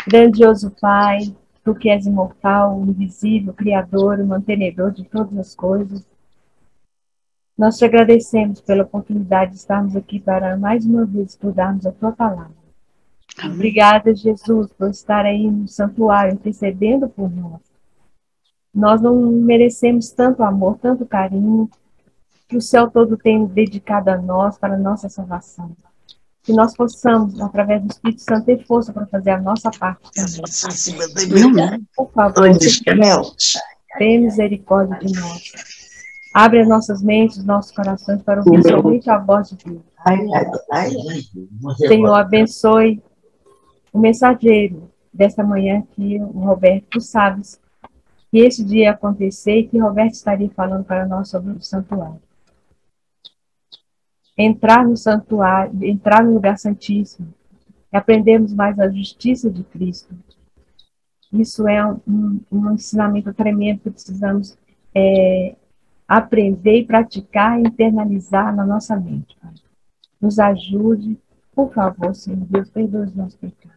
Grandioso Pai, Tu que és imortal, invisível, Criador e mantenedor de todas as coisas, nós te agradecemos pela oportunidade de estarmos aqui para mais uma vez estudarmos a Tua Palavra. Amém. Obrigada, Jesus, por estar aí no santuário intercedendo por nós. Nós não merecemos tanto amor, tanto carinho, que o céu todo tem dedicado a nós para a nossa salvação. Que nós possamos, através do Espírito Santo, ter força para fazer a nossa parte também. Por favor, tenha misericórdia de nós. Abre as nossas mentes, nossos corações para ouvir somente a voz de Deus. Senhor, abençoe o mensageiro desta manhã aqui, o Roberto. Tu sabes que esse dia ia acontecer e que Roberto estaria falando para nós sobre o santuário. Entrar no santuário, entrar no lugar santíssimo, e aprendermos mais a justiça de Cristo. Isso é um ensinamento tremendo que precisamos aprender e praticar e internalizar na nossa mente. Pai. Nos ajude, por favor, Senhor Deus, perdoe os nossos pecados.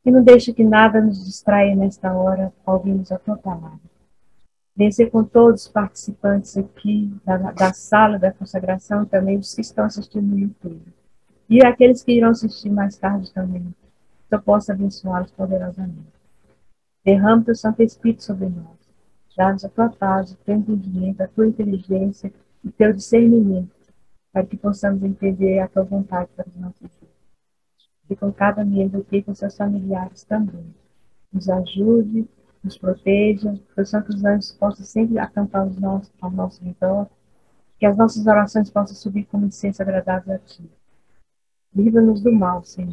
E não deixe que nada nos distraia nesta hora ao ouvirmos a Tua palavra. Vencer com todos os participantes aqui da sala da consagração e também os que estão assistindo no YouTube. E aqueles que irão assistir mais tarde também, que eu possa abençoá-los poderosamente. Derrama Teu Santo Espírito sobre nós. Dá-nos a Tua paz, o Teu entendimento, a Tua inteligência e o Teu discernimento, para que possamos entender a Tua vontade para os nossos dias. E com cada membro aqui, com seus familiares também. Nos ajude, nos proteja, que os santos anjos possam sempre acampar ao nosso redor, que as nossas orações possam subir como incenso agradável a Ti. Livra-nos do mal, Senhor.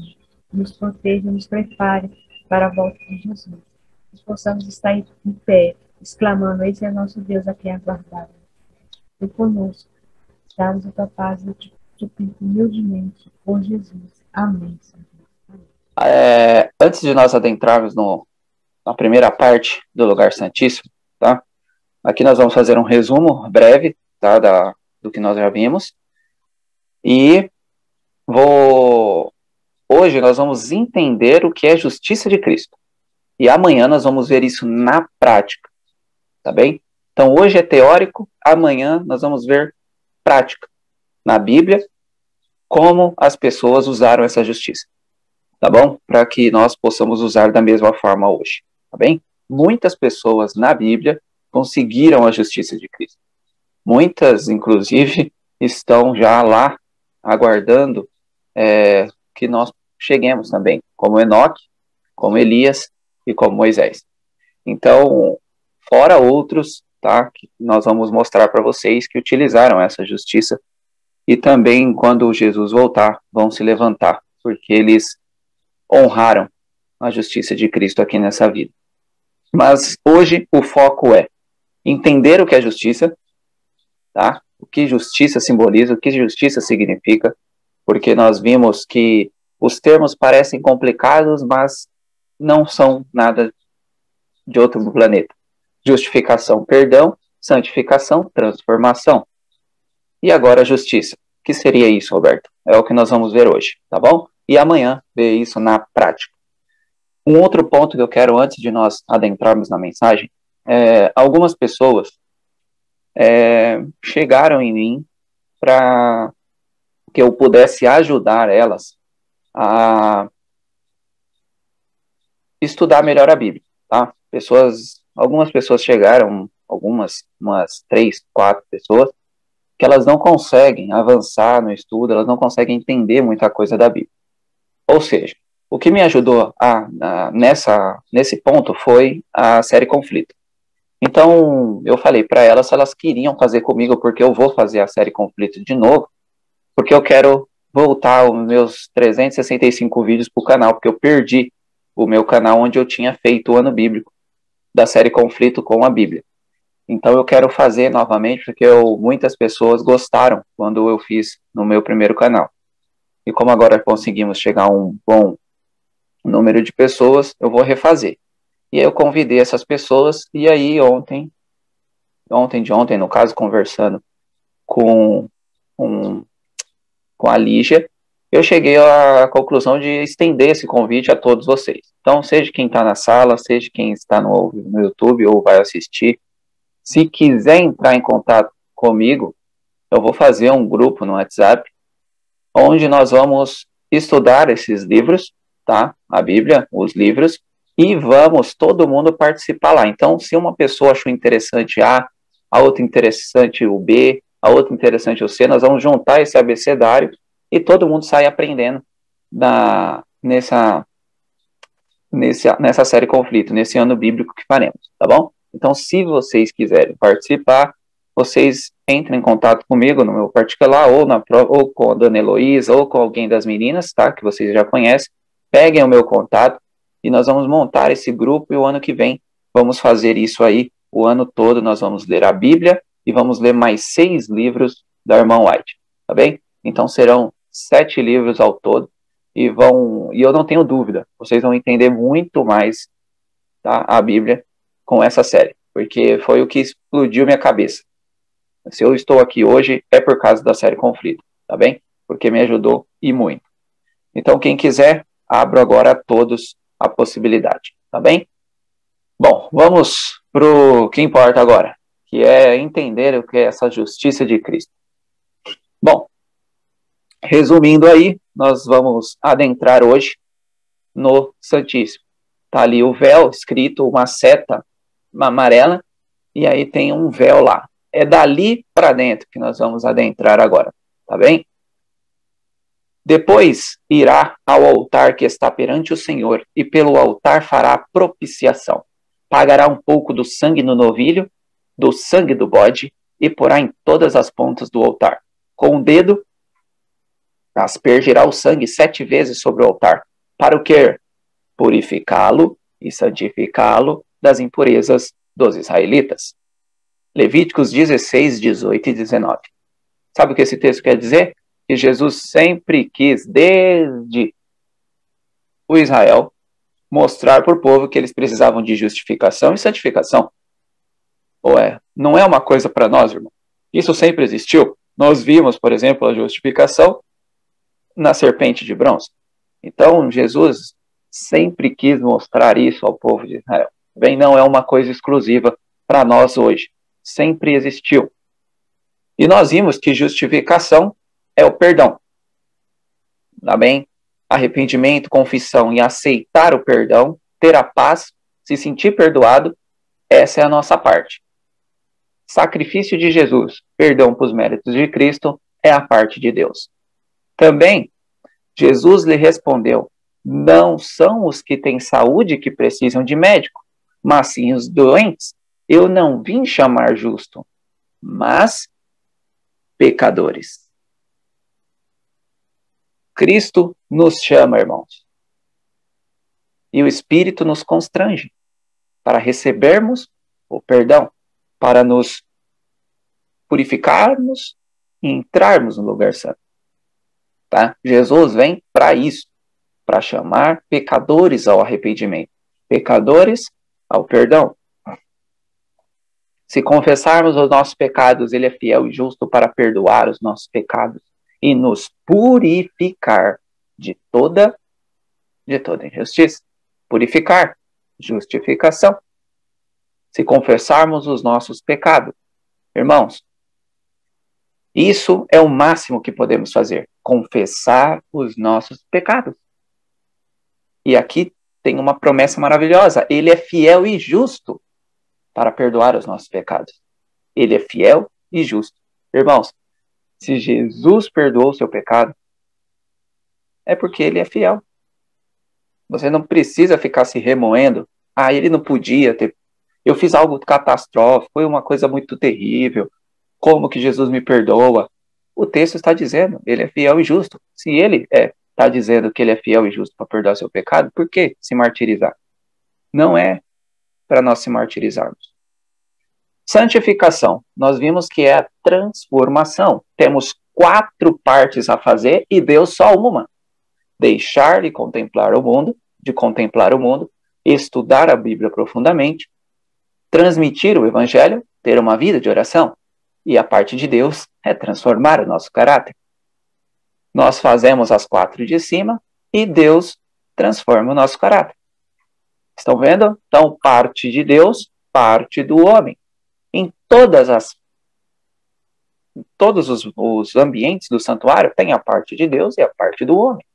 Nos proteja, nos prepare para a volta de Jesus. Que possamos estar em pé, exclamando: esse é nosso Deus a quem aguardamos. E conosco, dá-nos a Tua paz, eu te suplico humildemente, por Jesus. Amém, Senhor. Antes de nós adentrarmos na primeira parte do lugar santíssimo, tá? Aqui nós vamos fazer um resumo breve, tá, do que nós já vimos. E hoje nós vamos entender o que é justiça de Cristo. E amanhã nós vamos ver isso na prática, tá bem? Então hoje é teórico, amanhã nós vamos ver prática na Bíblia, como as pessoas usaram essa justiça, tá bom? Para que nós possamos usar da mesma forma hoje, tá bem? Muitas pessoas na Bíblia conseguiram a justiça de Cristo. Muitas, inclusive, estão já lá aguardando que nós cheguemos também, como Enoque, como Elias e como Moisés. Então, fora outros, tá, que nós vamos mostrar para vocês que utilizaram essa justiça e também, quando Jesus voltar, vão se levantar, porque eles honraram a justiça de Cristo aqui nessa vida. Mas hoje o foco é entender o que é justiça, tá? O que justiça simboliza, o que justiça significa, porque nós vimos que os termos parecem complicados, mas não são nada de outro planeta. Justificação, perdão; santificação, transformação. E agora a justiça. O que seria isso, Roberto? É o que nós vamos ver hoje, tá bom? E amanhã ver isso na prática. Um outro ponto que eu quero, antes de nós adentrarmos na mensagem, algumas pessoas chegaram em mim para que eu pudesse ajudar elas a estudar melhor a Bíblia, tá? Algumas pessoas chegaram, umas 3, 4 pessoas, que elas não conseguem avançar no estudo, elas não conseguem entender muita coisa da Bíblia. Ou seja, o que me ajudou nesse ponto foi a série Conflito. Então, eu falei para elas se elas queriam fazer comigo, porque eu vou fazer a série Conflito de novo, porque eu quero voltar os meus 365 vídeos para o canal, porque eu perdi o meu canal onde eu tinha feito o ano bíblico da série Conflito com a Bíblia. Então eu quero fazer novamente, porque muitas pessoas gostaram quando eu fiz no meu primeiro canal. E como agora conseguimos chegar a um bom número de pessoas, eu vou refazer. E aí eu convidei essas pessoas, e aí ontem, no caso, conversando com a Lígia, eu cheguei à conclusão de estender esse convite a todos vocês. Então, seja quem está na sala, seja quem está no YouTube ou vai assistir, se quiser entrar em contato comigo, eu vou fazer um grupo no WhatsApp, onde nós vamos estudar esses livros, tá? A Bíblia, os livros, e vamos todo mundo participar lá. Então, se uma pessoa achou interessante A, a outra interessante o B, a outra interessante o C, nós vamos juntar esse abecedário e todo mundo sai aprendendo nessa série Conflito, nesse ano bíblico que faremos, tá bom? Então, se vocês quiserem participar, vocês entrem em contato comigo no meu particular, ou com a dona Heloísa, ou com alguém das meninas, tá? Que vocês já conhecem. Peguem o meu contato e nós vamos montar esse grupo e o ano que vem vamos fazer isso aí. O ano todo nós vamos ler a Bíblia e vamos ler mais 6 livros da irmã White, tá bem? Então serão 7 livros ao todo e eu não tenho dúvida, vocês vão entender muito mais, tá, a Bíblia com essa série, porque foi o que explodiu minha cabeça. Se eu estou aqui hoje é por causa da série Conflito, tá bem? Porque me ajudou e muito. Então quem quiser, abro agora a todos a possibilidade, tá bem? Bom, vamos para o que importa agora, que é entender o que é essa justiça de Cristo. Bom, resumindo aí, nós vamos adentrar hoje no Santíssimo. Tá ali o véu escrito, uma seta amarela, e aí tem um véu lá. É dali para dentro que nós vamos adentrar agora, tá bem? Depois irá ao altar que está perante o Senhor, e pelo altar fará propiciação. Pagará um pouco do sangue no novilho, do sangue do bode, e porá em todas as pontas do altar. Com o dedo, aspergirá o sangue 7 vezes sobre o altar. Para o quê? Purificá-lo e santificá-lo das impurezas dos israelitas. Levíticos 16, 18 e 19. Sabe o que esse texto quer dizer? Que Jesus sempre quis, desde o Israel, mostrar para o povo que eles precisavam de justificação e santificação. Não é uma coisa para nós, irmão. Isso sempre existiu. Nós vimos, por exemplo, a justificação na serpente de bronze. Então, Jesus sempre quis mostrar isso ao povo de Israel. Bem, não é uma coisa exclusiva para nós hoje. Sempre existiu. E nós vimos que justificação é o perdão. Tá bem? Arrependimento, confissão e aceitar o perdão, ter a paz, se sentir perdoado, essa é a nossa parte. Sacrifício de Jesus, perdão para os méritos de Cristo, é a parte de Deus. Também, Jesus lhe respondeu, não são os que têm saúde que precisam de médico, mas sim os doentes. Eu não vim chamar justo, mas pecadores. Cristo nos chama, irmãos. E o Espírito nos constrange para recebermos o perdão, para nos purificarmos e entrarmos no lugar santo. Tá? Jesus vem para isso, para chamar pecadores ao arrependimento, pecadores ao perdão. Se confessarmos os nossos pecados, Ele é fiel e justo para perdoar os nossos pecados e nos purificar de toda injustiça. Purificar, justificação. Se confessarmos os nossos pecados. Irmãos, isso é o máximo que podemos fazer. Confessar os nossos pecados. E aqui tem uma promessa maravilhosa. Ele é fiel e justo para perdoar os nossos pecados. Ele é fiel e justo. Irmãos, se Jesus perdoou o seu pecado, é porque Ele é fiel. Você não precisa ficar se remoendo. Ele não podia ter... Eu fiz algo catastrófico, foi uma coisa muito terrível. Como que Jesus me perdoa? O texto está dizendo, Ele é fiel e justo. Se Ele está dizendo que Ele é fiel e justo para perdoar o seu pecado, por que se martirizar? Não é para nós se martirizarmos. Santificação. Nós vimos que é a transformação. Temos 4 partes a fazer e Deus só uma. Deixar de contemplar o mundo, estudar a Bíblia profundamente, transmitir o Evangelho, ter uma vida de oração. E a parte de Deus é transformar o nosso caráter. Nós fazemos as 4 de cima e Deus transforma o nosso caráter. Estão vendo? Então, parte de Deus, parte do homem. Em todos os ambientes do santuário tem a parte de Deus e a parte do homem.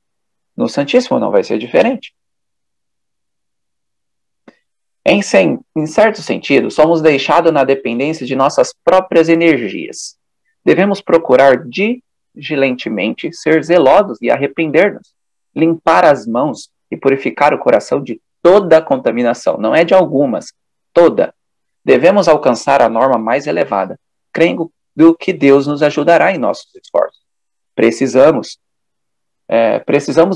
No Santíssimo não vai ser diferente. Em certo sentido, somos deixados na dependência de nossas próprias energias. Devemos procurar diligentemente ser zelosos e arrepender-nos, limpar as mãos e purificar o coração de toda a contaminação, não é de algumas, toda. Devemos alcançar a norma mais elevada, crendo que Deus nos ajudará em nossos esforços. Precisamos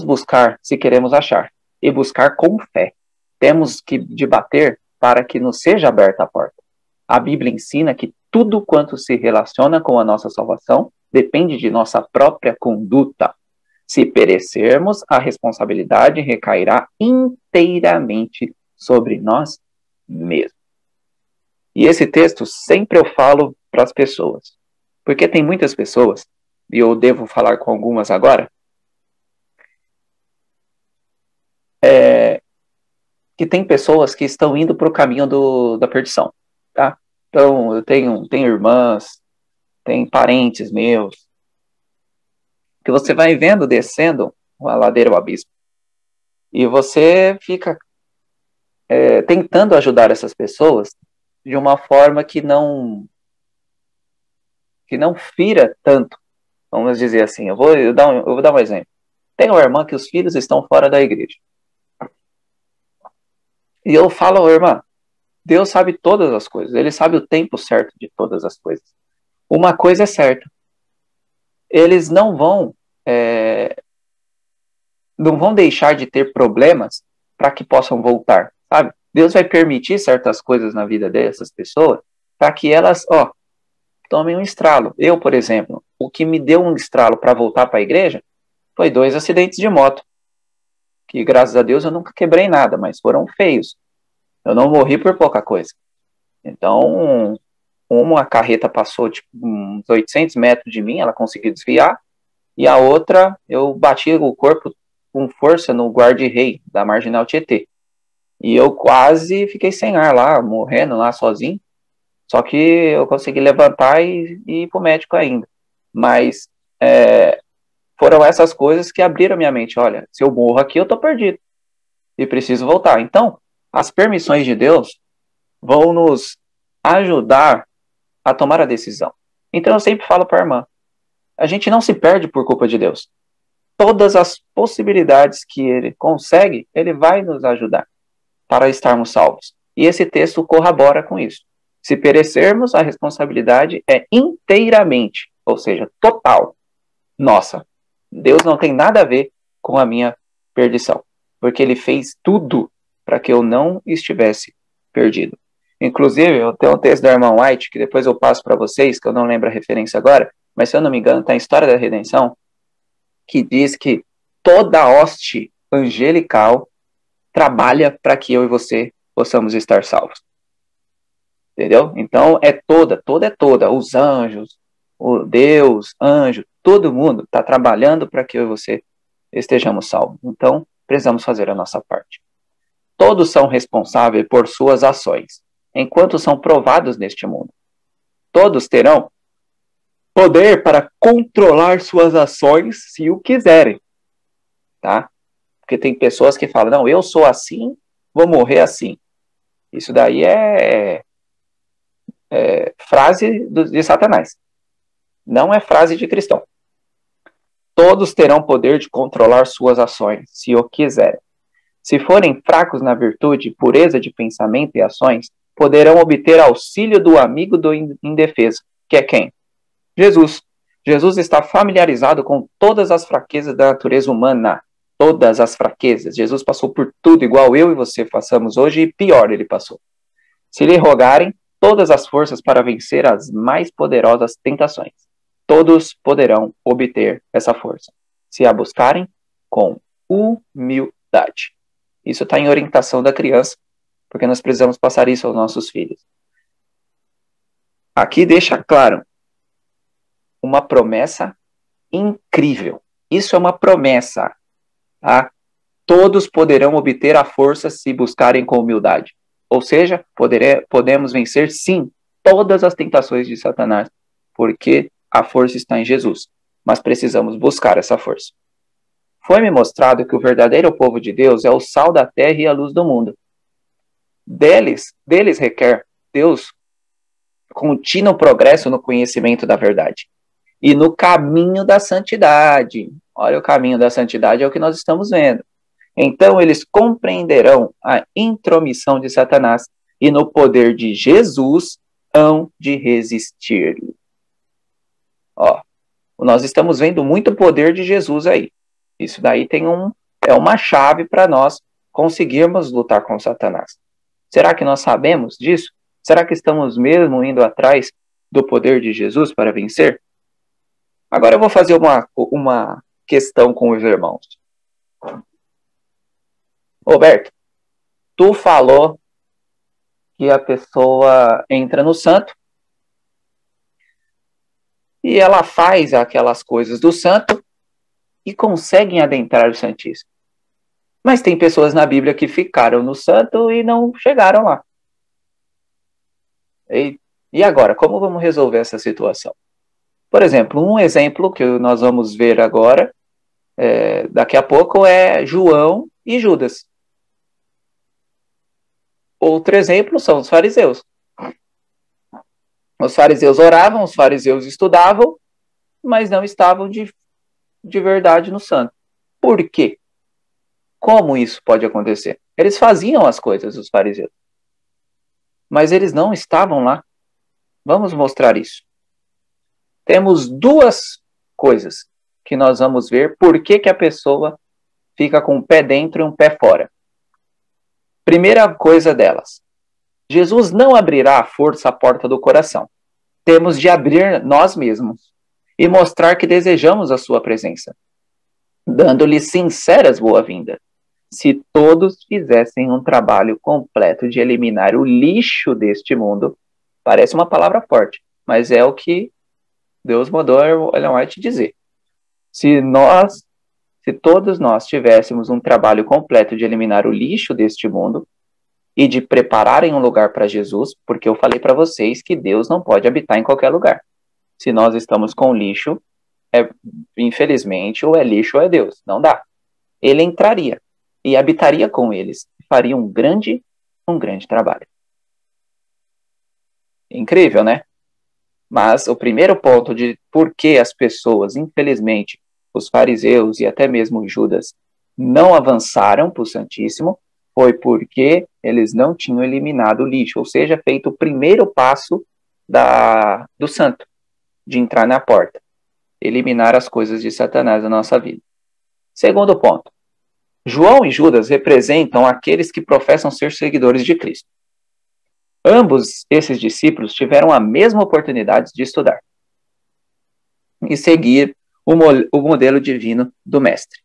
buscar se queremos achar, e buscar com fé. Temos que debater para que nos seja aberta a porta. A Bíblia ensina que tudo quanto se relaciona com a nossa salvação depende de nossa própria conduta. Se perecermos, a responsabilidade recairá inteiramente sobre nós mesmos. E esse texto sempre eu falo para as pessoas, porque tem muitas pessoas, e eu devo falar com algumas agora, que tem pessoas que estão indo para o caminho da perdição, tá? Então, eu tenho irmãs, tem parentes meus, que você vai vendo descendo a ladeira do abismo. E você fica tentando ajudar essas pessoas de uma forma que não fira tanto. Vamos dizer assim, eu vou dar um exemplo. Tem uma irmã que os filhos estão fora da igreja. E eu falo, irmã, Deus sabe todas as coisas. Ele sabe o tempo certo de todas as coisas. Uma coisa é certa. Eles não vão deixar de ter problemas para que possam voltar, sabe? Deus vai permitir certas coisas na vida dessas pessoas para que elas, tomem um estralo. Eu, por exemplo, o que me deu um estralo para voltar para a igreja foi 2 acidentes de moto. Que, graças a Deus, eu nunca quebrei nada, mas foram feios. Eu não morri por pouca coisa. Então, uma carreta passou uns 800 metros de mim, ela conseguiu desviar, e a outra, eu bati o corpo com força no guarda-rei da Marginal Tietê. E eu quase fiquei sem ar lá, morrendo lá sozinho. Só que eu consegui levantar e ir pro médico ainda. Mas foram essas coisas que abriram a minha mente. Olha, se eu morro aqui, eu tô perdido. E preciso voltar. Então, as permissões de Deus vão nos ajudar a tomar a decisão. Então, eu sempre falo para a irmã, a gente não se perde por culpa de Deus. Todas as possibilidades que Ele consegue, Ele vai nos ajudar para estarmos salvos. E esse texto corrobora com isso. Se perecermos, a responsabilidade é inteiramente, ou seja, total, nossa. Deus não tem nada a ver com a minha perdição, porque Ele fez tudo para que eu não estivesse perdido. Inclusive, eu tenho um texto da irmã White, que depois eu passo para vocês, que eu não lembro a referência agora, mas se eu não me engano, está em História da Redenção, que diz que toda hoste angelical trabalha para que eu e você possamos estar salvos. Entendeu? Então, é toda. Os anjos, o Deus, anjo, todo mundo está trabalhando para que eu e você estejamos salvos. Então, precisamos fazer a nossa parte. Todos são responsáveis por suas ações, enquanto são provados neste mundo. Todos terão poder para controlar suas ações se o quiserem, tá? Porque tem pessoas que falam, não, eu sou assim, vou morrer assim. Isso daí é frase de Satanás. Não é frase de cristão. Todos terão poder de controlar suas ações, se o quiserem. Se forem fracos na virtude, pureza de pensamento e ações, poderão obter auxílio do amigo do indefeso, que é quem? Jesus. Jesus está familiarizado com todas as fraquezas da natureza humana. Todas as fraquezas. Jesus passou por tudo, igual eu e você passamos hoje, e pior ele passou. Se lhe rogarem, todas as forças para vencer as mais poderosas tentações. Todos poderão obter essa força, se a buscarem com humildade. Isso está em orientação da criança, porque nós precisamos passar isso aos nossos filhos. Aqui deixa claro uma promessa incrível, Isso é uma promessa, tá? Todos poderão obter a força se buscarem com humildade. Ou seja, podemos vencer, sim, todas as tentações de Satanás, porque a força está em Jesus. Mas precisamos buscar essa força. Foi-me mostrado que o verdadeiro povo de Deus é o sal da terra e a luz do mundo. Deles requer Deus contínuo progresso no conhecimento da verdade e no caminho da santidade. Olha, o caminho da santidade é o que nós estamos vendo. Então eles compreenderão a intromissão de Satanás e no poder de Jesus hão de resistir-lhe. Ó, nós estamos vendo muito poder de Jesus aí. Isso daí é uma chave para nós conseguirmos lutar com Satanás. Será que nós sabemos disso? Será que estamos mesmo indo atrás do poder de Jesus para vencer? Agora eu vou fazer uma questão com os irmãos. Roberto, tu falou que a pessoa entra no santo e ela faz aquelas coisas do santo e conseguem adentrar o Santíssimo. Mas tem pessoas na Bíblia que ficaram no santo e não chegaram lá. E agora, como vamos resolver essa situação? Por exemplo, um exemplo que nós vamos ver agora, daqui a pouco, é João e Judas. Outro exemplo são os fariseus. Os fariseus oravam, os fariseus estudavam, mas não estavam de verdade no santo. Por quê? Como isso pode acontecer? Eles faziam as coisas, os fariseus, mas eles não estavam lá. Vamos mostrar isso. Temos duas coisas que nós vamos ver por que a pessoa fica com um pé dentro e um pé fora. Primeira coisa delas. Jesus não abrirá à força a porta do coração. Temos de abrir nós mesmos e mostrar que desejamos a sua presença, dando-lhe sinceras boas-vindas. Se todos fizessem um trabalho completo de eliminar o lixo deste mundo, parece uma palavra forte, mas é o que Deus mandou Ellen White dizer. Se todos nós tivéssemos um trabalho completo de eliminar o lixo deste mundo e de prepararem um lugar para Jesus, porque eu falei para vocês que Deus não pode habitar em qualquer lugar. Se nós estamos com lixo, infelizmente, ou é lixo ou é Deus. Não dá. Ele entraria e habitaria com eles e faria um grande trabalho. Incrível, né? Mas o primeiro ponto de por que as pessoas, infelizmente, os fariseus e até mesmo Judas, não avançaram para o Santíssimo, foi porque eles não tinham eliminado o lixo, ou seja, feito o primeiro passo do santo, de entrar na porta, eliminar as coisas de Satanás da nossa vida. Segundo ponto, João e Judas representam aqueles que professam ser seguidores de Cristo. Ambos esses discípulos tiveram a mesma oportunidade de estudar e seguir o modelo divino do Mestre.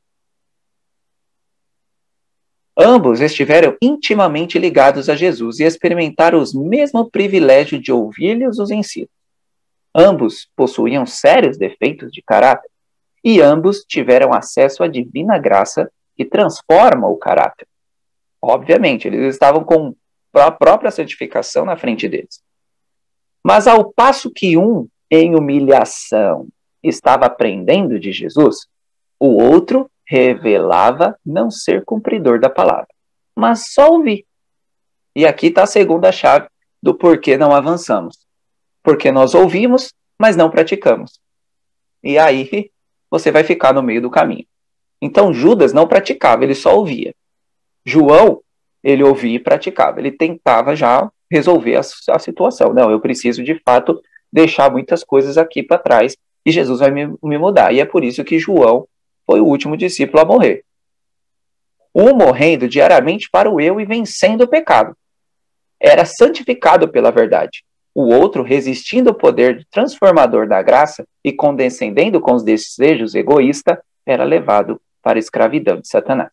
Ambos estiveram intimamente ligados a Jesus e experimentaram os mesmos privilégios de ouvir-lhes os ensinos. Ambos possuíam sérios defeitos de caráter e ambos tiveram acesso à divina graça que transforma o caráter. Obviamente, eles estavam com a própria santificação na frente deles. Mas ao passo que um, em humilhação, estava aprendendo de Jesus, o outro revelava não ser cumpridor da palavra, mas só ouvir. E aqui está a segunda chave do porquê não avançamos. Porque nós ouvimos, mas não praticamos. E aí você vai ficar no meio do caminho. Então Judas não praticava, ele só ouvia. João, ele ouvia e praticava. Ele tentava já resolver a situação. Não, eu preciso de fato deixar muitas coisas aqui para trás e Jesus vai me mudar. E é por isso que João foi o último discípulo a morrer. Um morrendo diariamente para o eu e vencendo o pecado. Era santificado pela verdade. O outro, resistindo ao poder transformador da graça e condescendendo com os desejos egoístas, era levado para a escravidão de Satanás.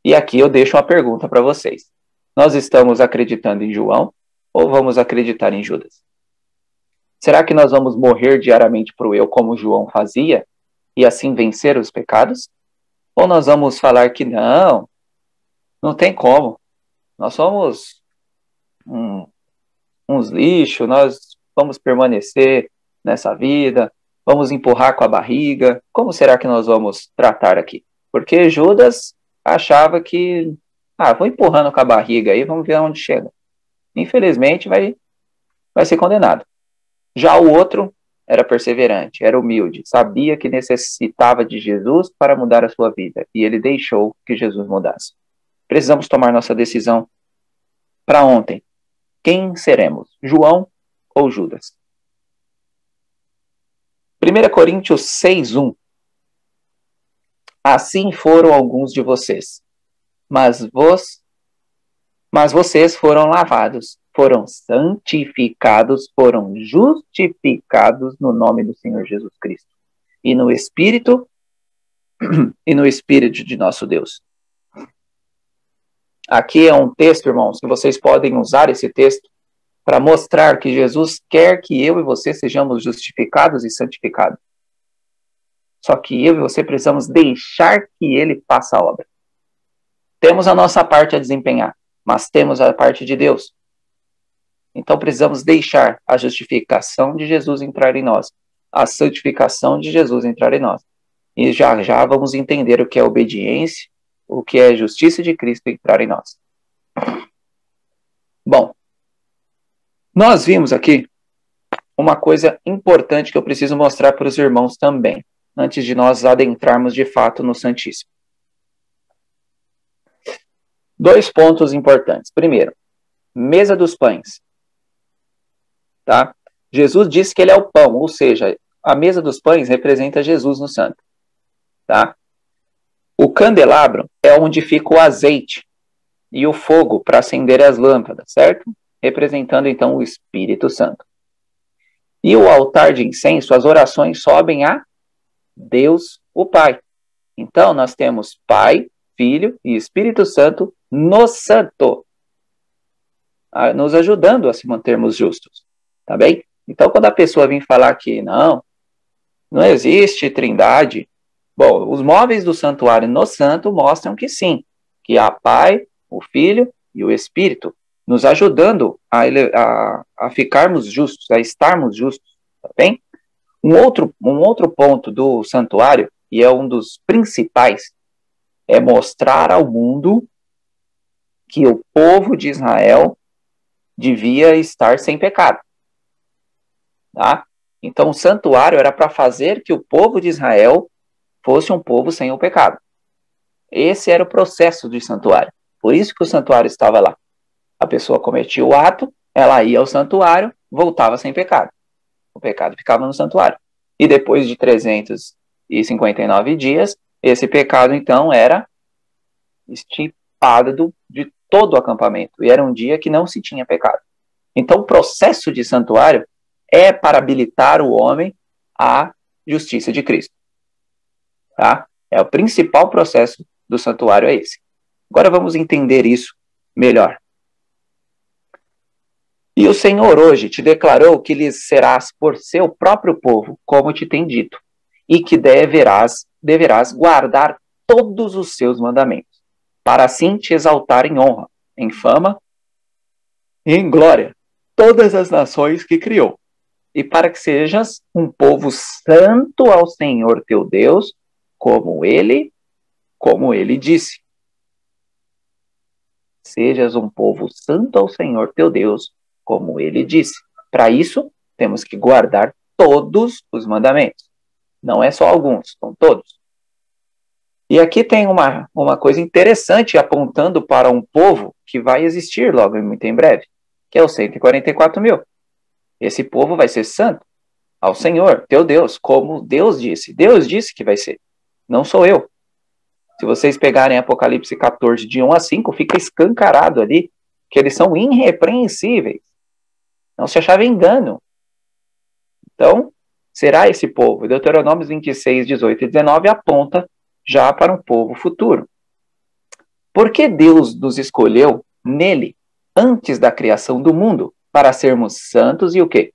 E aqui eu deixo uma pergunta para vocês. Nós estamos acreditando em João ou vamos acreditar em Judas? Será que nós vamos morrer diariamente para o eu como João fazia? e assim vencer os pecados? Ou nós vamos falar que não tem como, nós somos uns lixos, nós vamos permanecer nessa vida, vamos empurrar com a barriga? Como será que nós vamos tratar aqui? Porque Judas achava que, vou empurrando com a barriga aí, vamos ver aonde chega. Infelizmente vai ser condenado. Já o outro era perseverante, era humilde, sabia que necessitava de Jesus para mudar a sua vida, e ele deixou que Jesus mudasse. Precisamos tomar nossa decisão para ontem. Quem seremos? João ou Judas? 1 Coríntios 6:1. Assim foram alguns de vocês, mas vocês foram lavados, foram santificados, foram justificados no nome do Senhor Jesus Cristo e no Espírito de nosso Deus. Aqui é um texto, irmãos, que vocês podem usar esse texto para mostrar que Jesus quer que eu e você sejamos justificados e santificados. Só que eu e você precisamos deixar que ele faça a obra. Temos a nossa parte a desempenhar, mas temos a parte de Deus. Então precisamos deixar a justificação de Jesus entrar em nós, a santificação de Jesus entrar em nós. E já já vamos entender o que é obediência, o que é justiça de Cristo entrar em nós. Bom, nós vimos aqui uma coisa importante que eu preciso mostrar para os irmãos também, antes de nós adentrarmos de fato no Santíssimo. 2 pontos importantes. Primeiro, mesa dos pães. Tá? Jesus disse que ele é o pão, ou seja, a mesa dos pães representa Jesus no santo. Tá? O candelabro é onde fica o azeite e o fogo para acender as lâmpadas, certo? Representando então o Espírito Santo. E o altar de incenso, as orações sobem a Deus, o Pai. Então nós temos Pai, Filho e Espírito Santo no santo, nos ajudando a se mantermos justos. Tá bem? Então quando a pessoa vem falar que não existe trindade, bom, os móveis do santuário no santo mostram que sim, que há Pai, o Filho e o Espírito, nos ajudando a ficarmos justos, a estarmos justos, tá bem? Um outro ponto do santuário, e é um dos principais, é mostrar ao mundo que o povo de Israel devia estar sem pecado. Tá? Então o santuário era para fazer que o povo de Israel fosse um povo sem o pecado. Esse era o processo do santuário. Por isso que o santuário estava lá. A pessoa cometia o ato, ela ia ao santuário, voltava sem pecado. O pecado ficava no santuário. E depois de 359 dias, esse pecado então era extirpado de todo o acampamento. E era um dia que não se tinha pecado. Então o processo de santuário é para habilitar o homem à justiça de Cristo. Tá? É o principal processo do santuário, é esse. Agora vamos entender isso melhor. E o Senhor hoje te declarou que lhes serás por seu próprio povo, como te tem dito, e que deverás guardar todos os seus mandamentos, para assim te exaltar em honra, em fama e em glória, todas as nações que criou, e para que sejas um povo santo ao Senhor teu Deus, como ele disse. Sejas um povo santo ao Senhor teu Deus, como ele disse. Para isso, temos que guardar todos os mandamentos. Não é só alguns, são todos. E aqui tem uma coisa interessante apontando para um povo que vai existir logo muito em breve, que é os 144 mil. Esse povo vai ser santo ao Senhor, teu Deus, como Deus disse. Deus disse que vai ser, não sou eu. Se vocês pegarem Apocalipse 14, de 1 a 5, fica escancarado ali que eles são irrepreensíveis. Não se achava engano. Então, será esse povo? Deuteronômio 26, 18 e 19 aponta já para um povo futuro. Porque Deus nos escolheu nele, antes da criação do mundo, para sermos santos e o quê?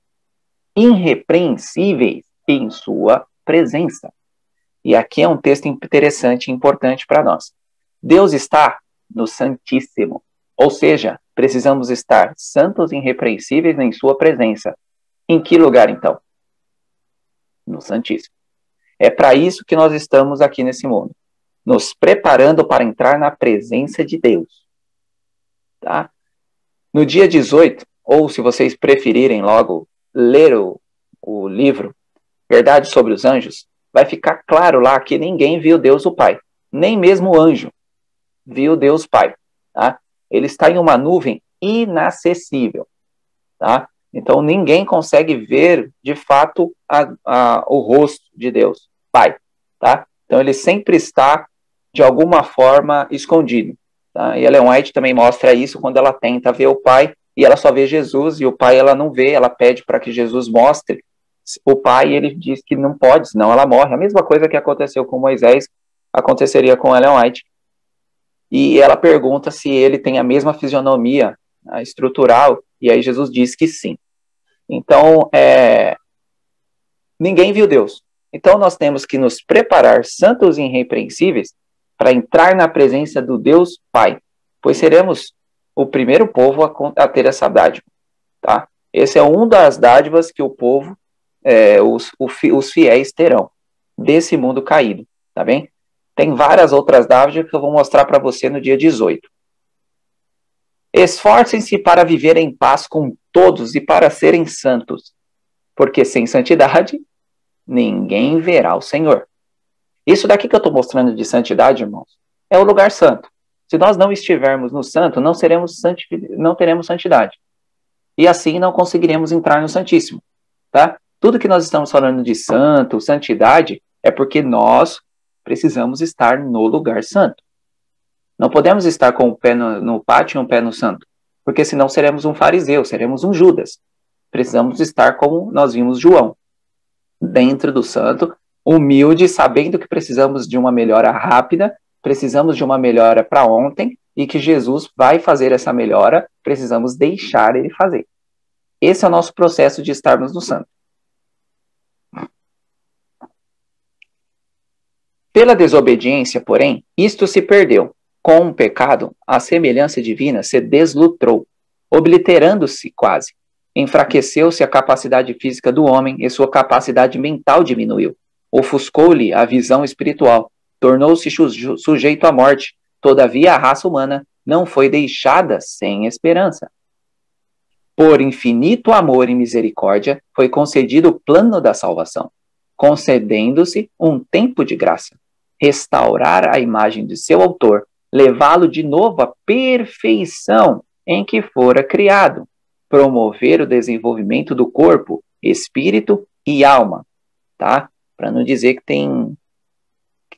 Irrepreensíveis em sua presença. E aqui é um texto interessante e importante para nós. Deus está no Santíssimo. Ou seja, precisamos estar santos e irrepreensíveis em sua presença. Em que lugar, então? No Santíssimo. É para isso que nós estamos aqui nesse mundo. Nos preparando para entrar na presença de Deus. Tá? No dia 18, ou se vocês preferirem logo ler o livro Verdade sobre os Anjos, vai ficar claro lá que ninguém viu Deus o Pai. Nem mesmo o anjo viu Deus Pai. Tá? Ele está em uma nuvem inacessível. Tá? Então ninguém consegue ver de fato o rosto de Deus Pai. Tá? Então ele sempre está de alguma forma escondido. Tá? E a Ellen White também mostra isso quando ela tenta ver o Pai e ela só vê Jesus, e o Pai ela não vê, ela pede para que Jesus mostre o Pai e ele diz que não pode, senão ela morre. A mesma coisa que aconteceu com Moisés aconteceria com Ellen White. E ela pergunta se ele tem a mesma fisionomia estrutural, e aí Jesus diz que sim. Então, ninguém viu Deus. Então nós temos que nos preparar santos e irrepreensíveis para entrar na presença do Deus Pai, pois seremos o primeiro povo a ter essa dádiva. Tá? Esse é um das dádivas que o povo, os fiéis terão desse mundo caído. Tá bem? Tem várias outras dádivas que eu vou mostrar para você no dia 18. Esforcem-se para viver em paz com todos e para serem santos, porque sem santidade ninguém verá o Senhor. Isso daqui que eu estou mostrando de santidade, irmãos, é o lugar santo. Se nós não estivermos no santo, não teremos santidade. E assim não conseguiremos entrar no Santíssimo. Tá? Tudo que nós estamos falando de santo, santidade, é porque nós precisamos estar no lugar santo. Não podemos estar com o pé no pátio e um pé no santo, porque senão seremos um fariseu, seremos um Judas. Precisamos estar como nós vimos João, dentro do santo, humilde, sabendo que precisamos de uma melhora rápida, precisamos de uma melhora para ontem, e que Jesus vai fazer essa melhora, precisamos deixar ele fazer. Esse é o nosso processo de estarmos no santo. Pela desobediência, porém, isto se perdeu. Com o pecado, a semelhança divina se deslutrou, obliterando-se quase. Enfraqueceu-se a capacidade física do homem e sua capacidade mental diminuiu. Ofuscou-lhe a visão espiritual, tornou-se sujeito à morte. Todavia, a raça humana não foi deixada sem esperança. Por infinito amor e misericórdia, foi concedido o plano da salvação, concedendo-se um tempo de graça, restaurar a imagem de seu autor, levá-lo de novo à perfeição em que fora criado, promover o desenvolvimento do corpo, espírito e alma, tá? Para não dizer que tem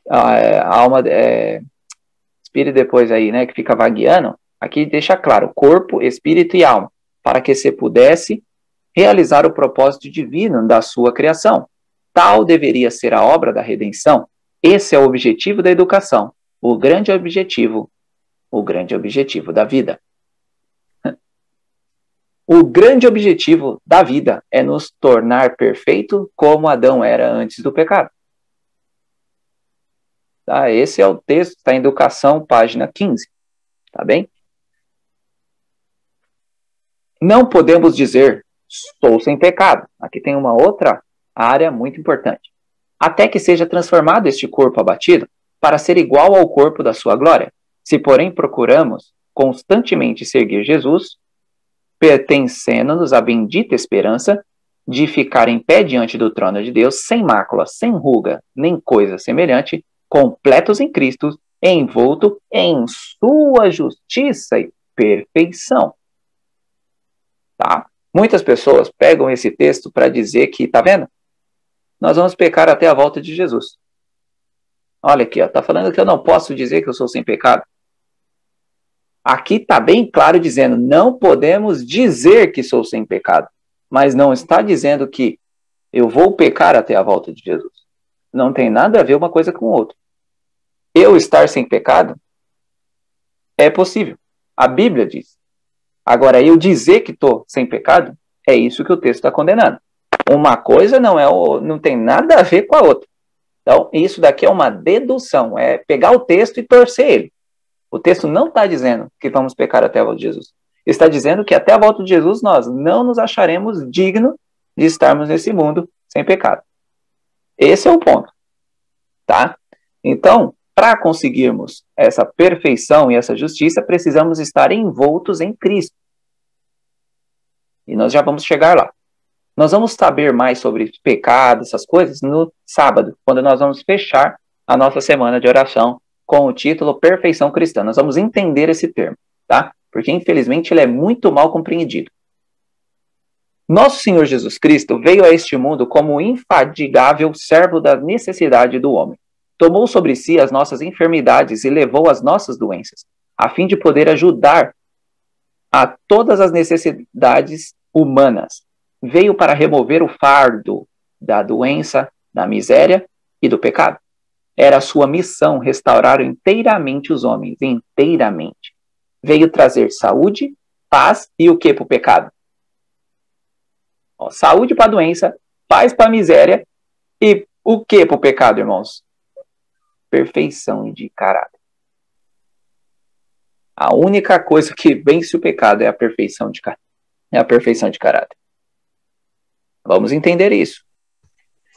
alma, espírito depois aí, né, que fica vagueando, aqui deixa claro, corpo, espírito e alma, para que se pudesse realizar o propósito divino da sua criação. Tal deveria ser a obra da redenção. Esse é o objetivo da educação, o grande objetivo da vida. O grande objetivo da vida é nos tornar perfeito como Adão era antes do pecado. Tá? Esse é o texto, está em Educação, página 15. Tá bem? Não podemos dizer, estou sem pecado. Aqui tem uma outra área muito importante. Até que seja transformado este corpo abatido para ser igual ao corpo da sua glória. Se, porém, procuramos constantemente seguir Jesus, pertencendo-nos à bendita esperança de ficar em pé diante do trono de Deus, sem mácula, sem ruga, nem coisa semelhante, completos em Cristo, envolto em sua justiça e perfeição. Tá? Muitas pessoas pegam esse texto para dizer que, tá vendo? Nós vamos pecar até a volta de Jesus. Olha aqui, está falando que eu não posso dizer que eu sou sem pecado. Aqui está bem claro dizendo, não podemos dizer que sou sem pecado, mas não está dizendo que eu vou pecar até a volta de Jesus. Não tem nada a ver uma coisa com outra. Eu estar sem pecado é possível. A Bíblia diz. Agora, eu dizer que estou sem pecado, é isso que o texto está condenando. Uma coisa não tem nada a ver com a outra. Então, isso daqui é uma dedução, é pegar o texto e torcer ele. O texto não está dizendo que vamos pecar até a volta de Jesus. Está dizendo que até a volta de Jesus nós não nos acharemos dignos de estarmos nesse mundo sem pecado. Esse é o ponto, tá? Então, para conseguirmos essa perfeição e essa justiça, precisamos estar envoltos em Cristo. E nós já vamos chegar lá. Nós vamos saber mais sobre pecado, essas coisas, no sábado, quando nós vamos fechar a nossa semana de oração com o título Perfeição Cristã. Nós vamos entender esse termo, tá? Porque, infelizmente, ele é muito mal compreendido. Nosso Senhor Jesus Cristo veio a este mundo como o infadigável servo da necessidade do homem. Tomou sobre si as nossas enfermidades e levou as nossas doenças, a fim de poder ajudar a todas as necessidades humanas. Veio para remover o fardo da doença, da miséria e do pecado. Era a sua missão restaurar inteiramente os homens, inteiramente. Veio trazer saúde, paz e o que para o pecado? Ó, saúde para a doença, paz para a miséria e o que para o pecado, irmãos? Perfeição de caráter. A única coisa que vence o pecado é a perfeição de caráter. É a perfeição de caráter. Vamos entender isso.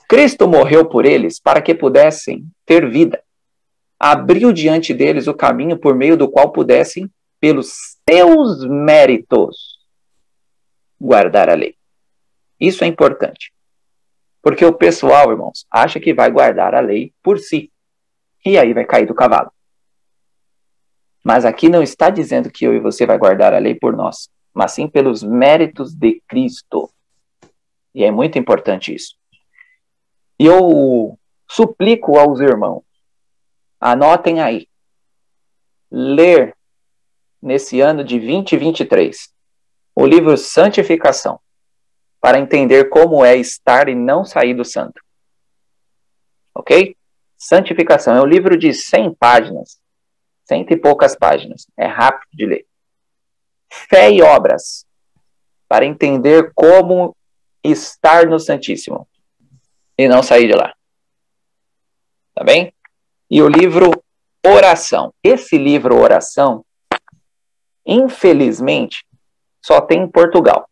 Cristo morreu por eles para que pudessem ter vida. Abriu diante deles o caminho por meio do qual pudessem, pelos seus méritos, guardar a lei. Isso é importante. Porque o pessoal, irmãos, acha que vai guardar a lei por si. E aí vai cair do cavalo. Mas aqui não está dizendo que eu e você vai guardar a lei por nós, mas sim pelos méritos de Cristo. E é muito importante isso. E eu suplico aos irmãos, anotem aí, ler nesse ano de 2023 o livro Santificação, para entender como é estar e não sair do santo. Ok? Santificação é um livro de 100 páginas, 100 e poucas páginas, é rápido de ler. Fé e obras, para entender como estar no Santíssimo e não sair de lá. Tá bem? E o livro Oração. Esse livro Oração, infelizmente, só tem em Portugal.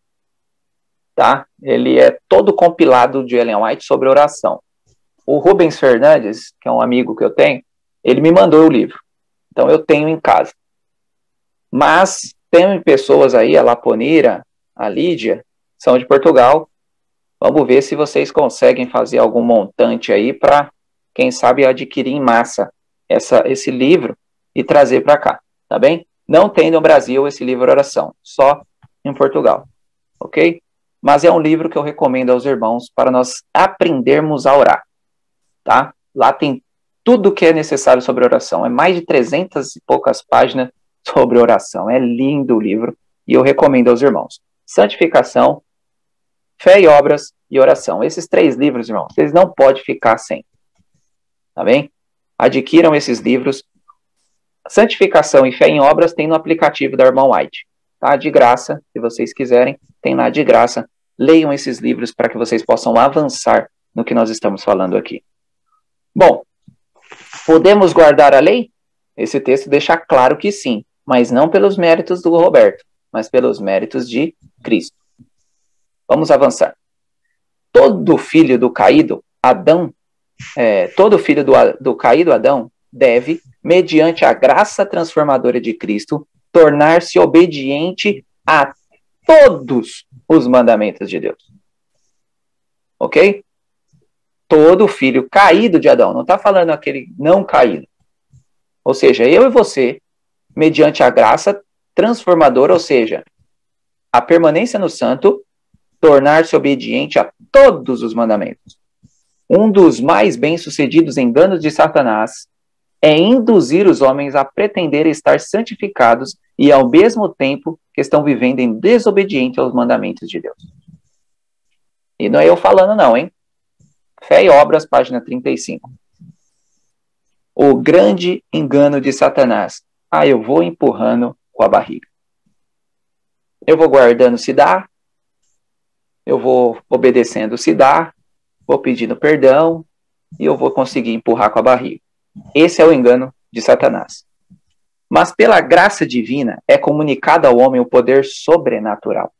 Tá? Ele é todo compilado de Ellen White sobre oração. O Rubens Fernandes, que é um amigo que eu tenho, ele me mandou o livro. Então eu tenho em casa. Mas tem pessoas aí, a Laponira, a Lídia, são de Portugal. Vamos ver se vocês conseguem fazer algum montante aí para, quem sabe, adquirir em massa esse livro e trazer para cá, tá bem? Não tem no Brasil esse livro Oração, só em Portugal, ok? Mas é um livro que eu recomendo aos irmãos para nós aprendermos a orar, tá? Lá tem tudo o que é necessário sobre oração, é mais de 300 e poucas páginas sobre oração, é lindo o livro e eu recomendo aos irmãos. Santificação, Fé e Obras e Oração. Esses 3 livros, irmãos, vocês não podem ficar sem. Tá bem? Adquiram esses livros. Santificação e Fé em Obras tem no aplicativo da Irmã White. Tá? De graça, se vocês quiserem, tem lá de graça. Leiam esses livros para que vocês possam avançar no que nós estamos falando aqui. Bom, podemos guardar a lei? Esse texto deixa claro que sim, mas não pelos méritos do Roberto, mas pelos méritos de Cristo. Vamos avançar. Todo filho do caído Adão, todo filho do caído Adão deve, mediante a graça transformadora de Cristo, tornar-se obediente a todos os mandamentos de Deus. Ok? Todo filho caído de Adão, não está falando aquele não caído. Ou seja, eu e você, mediante a graça transformadora, ou seja, a permanência no santo, tornar-se obediente a todos os mandamentos. Um dos mais bem-sucedidos enganos de Satanás é induzir os homens a pretender estar santificados e, ao mesmo tempo, que estão vivendo em desobediência aos mandamentos de Deus. E não é eu falando não, hein? Fé e Obras, página 35. O grande engano de Satanás. Eu vou empurrando com a barriga. Eu vou guardando se dá. Eu vou obedecendo se dá, vou pedindo perdão, e eu vou conseguir empurrar com a barriga. Esse é o engano de Satanás. Mas pela graça divina é comunicado ao homem o poder sobrenatural,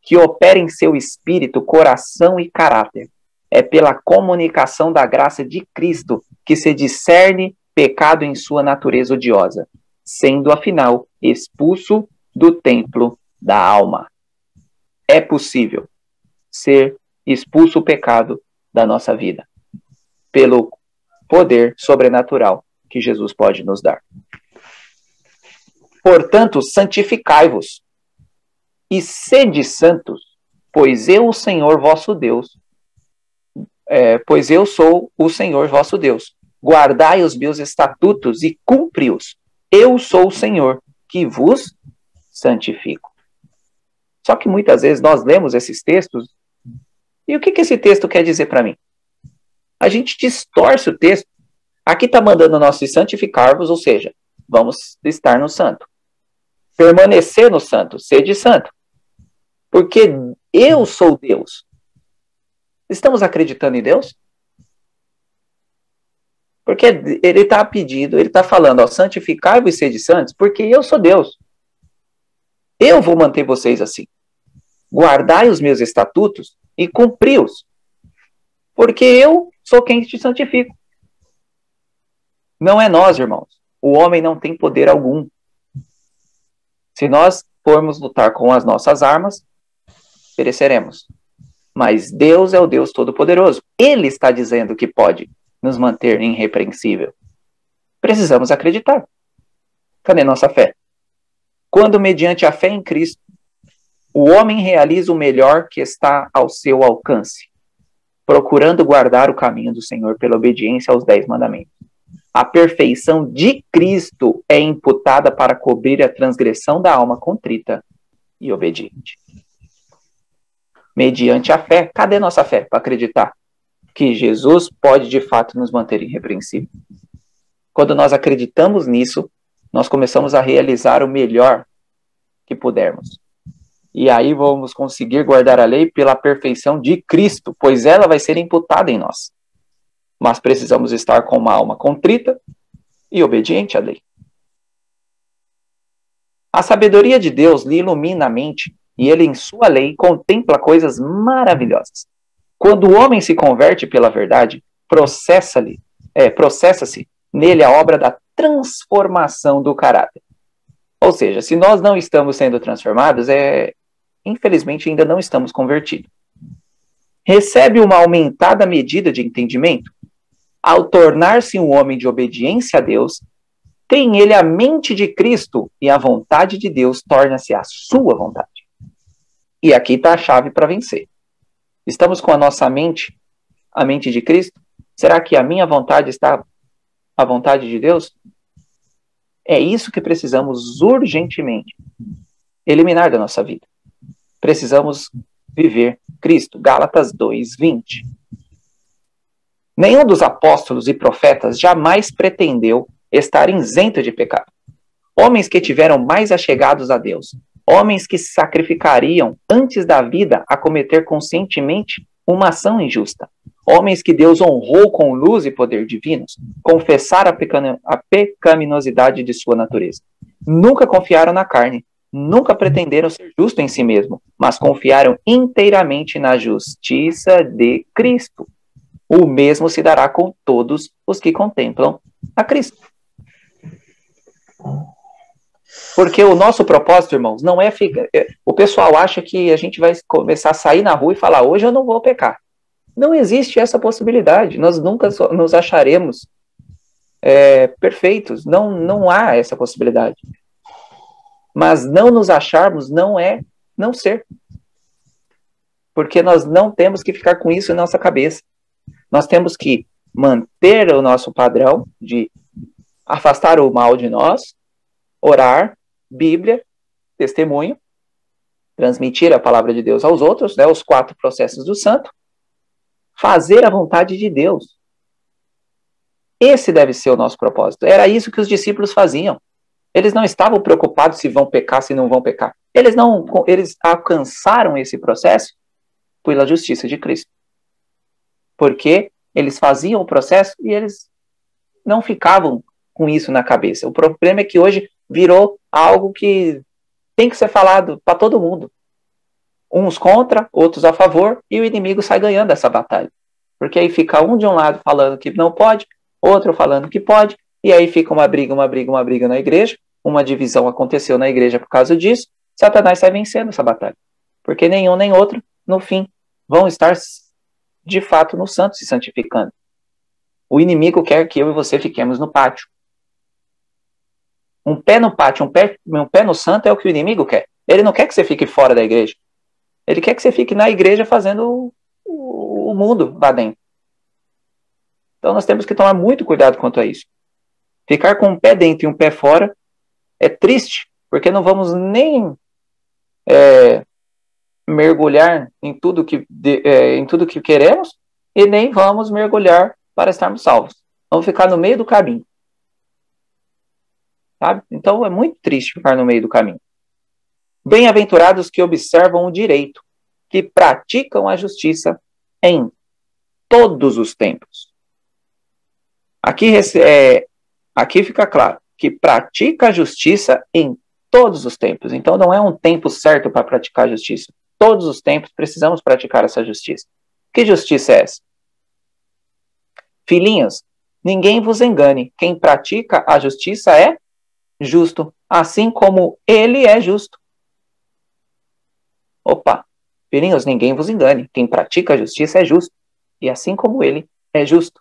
que opera em seu espírito, coração e caráter. É pela comunicação da graça de Cristo que se discerne pecado em sua natureza odiosa, sendo, afinal, expulso do templo da alma. É possível ser expulso o pecado da nossa vida, pelo poder sobrenatural que Jesus pode nos dar. Portanto, santificai-vos e sede santos, pois eu, o Senhor vosso Deus, pois eu sou o Senhor vosso Deus. Guardai os meus estatutos e cumpri-os. Eu sou o Senhor que vos santifico. Só que muitas vezes nós lemos esses textos, e o que esse texto quer dizer para mim? A gente distorce o texto. Aqui está mandando nós se santificar-vos, ou seja, vamos estar no santo. Permanecer no santo, sede santo. Porque eu sou Deus. Estamos acreditando em Deus? Porque ele está pedindo, ele está falando, ó, santificai-vos e sede santos, porque eu sou Deus. Eu vou manter vocês assim. Guardai os meus estatutos e cumpri-os. Porque eu sou quem te santifico. Não é nós, irmãos. O homem não tem poder algum. Se nós formos lutar com as nossas armas, pereceremos. Mas Deus é o Deus Todo-Poderoso. Ele está dizendo que pode nos manter irrepreensível. Precisamos acreditar. Cadê nossa fé? Quando, mediante a fé em Cristo, o homem realiza o melhor que está ao seu alcance, procurando guardar o caminho do Senhor pela obediência aos 10 mandamentos. A perfeição de Cristo é imputada para cobrir a transgressão da alma contrita e obediente. Mediante a fé, cadê nossa fé para acreditar que Jesus pode de fato nos manter irrepreensível? Quando nós acreditamos nisso, nós começamos a realizar o melhor que pudermos. E aí vamos conseguir guardar a lei pela perfeição de Cristo, pois ela vai ser imputada em nós. Mas precisamos estar com uma alma contrita e obediente à lei. A sabedoria de Deus lhe ilumina a mente e ele, em sua lei, contempla coisas maravilhosas. Quando o homem se converte pela verdade, processa-se nele a obra da transformação do caráter. Ou seja, se nós não estamos sendo transformados, infelizmente ainda não estamos convertidos. Recebe uma aumentada medida de entendimento. Ao tornar-se um homem de obediência a Deus, tem ele a mente de Cristo e a vontade de Deus torna-se a sua vontade. E aqui está a chave para vencer. Estamos com a nossa mente, a mente de Cristo? Será que a minha vontade está a vontade de Deus? É isso que precisamos urgentemente eliminar da nossa vida. Precisamos viver Cristo. Gálatas 2:20. Nenhum dos apóstolos e profetas jamais pretendeu estar isento de pecado. Homens que tiveram mais achegados a Deus, homens que se sacrificariam antes da vida a cometer conscientemente uma ação injusta, homens que Deus honrou com luz e poder divinos, confessaram a pecaminosidade de sua natureza. Nunca confiaram na carne, nunca pretenderam ser justos em si mesmo, mas confiaram inteiramente na justiça de Cristo. O mesmo se dará com todos os que contemplam a Cristo. Porque o nosso propósito, irmãos, não é ficar... O pessoal acha que a gente vai começar a sair na rua e falar, hoje eu não vou pecar. Não existe essa possibilidade. Nós nunca nos acharemos perfeitos. Não há essa possibilidade. Mas não nos acharmos não é não ser. Porque nós não temos que ficar com isso em nossa cabeça. Nós temos que manter o nosso padrão de afastar o mal de nós, orar, Bíblia, testemunho, transmitir a palavra de Deus aos outros, os 4 processos do santo, fazer a vontade de Deus. Esse deve ser o nosso propósito. Era isso que os discípulos faziam. Eles não estavam preocupados se vão pecar, se não vão pecar. Eles alcançaram esse processo pela justiça de Cristo. Porque eles faziam o processo e eles não ficavam com isso na cabeça. O problema é que hoje virou algo que tem que ser falado para todo mundo. Uns contra, outros a favor, e o inimigo sai ganhando essa batalha. Porque aí fica um de um lado falando que não pode, outro falando que pode, e aí fica uma briga na igreja, uma divisão aconteceu na igreja por causa disso, Satanás sai vencendo essa batalha. Porque nenhum nem outro, no fim, vão estar de fato no santo se santificando. O inimigo quer que eu e você fiquemos no pátio. Um pé no pátio, um pé no santo é o que o inimigo quer. Ele não quer que você fique fora da igreja. Ele quer que você fique na igreja fazendo o mundo lá dentro. Então nós temos que tomar muito cuidado quanto a isso. Ficar com um pé dentro e um pé fora é triste, porque não vamos nem mergulhar em tudo que queremos e nem vamos mergulhar para estarmos salvos. Vamos ficar no meio do caminho. Sabe? Então é muito triste ficar no meio do caminho. Bem-aventurados que observam o direito, que praticam a justiça em todos os tempos. Aqui fica claro que pratica a justiça em todos os tempos. Então não é um tempo certo para praticar a justiça. Todos os tempos precisamos praticar essa justiça. Que justiça é essa? Filhinhos, ninguém vos engane. Quem pratica a justiça é justo, assim como ele é justo. Opa, filhinhos, ninguém vos engane. Quem pratica a justiça é justo, e assim como ele é justo.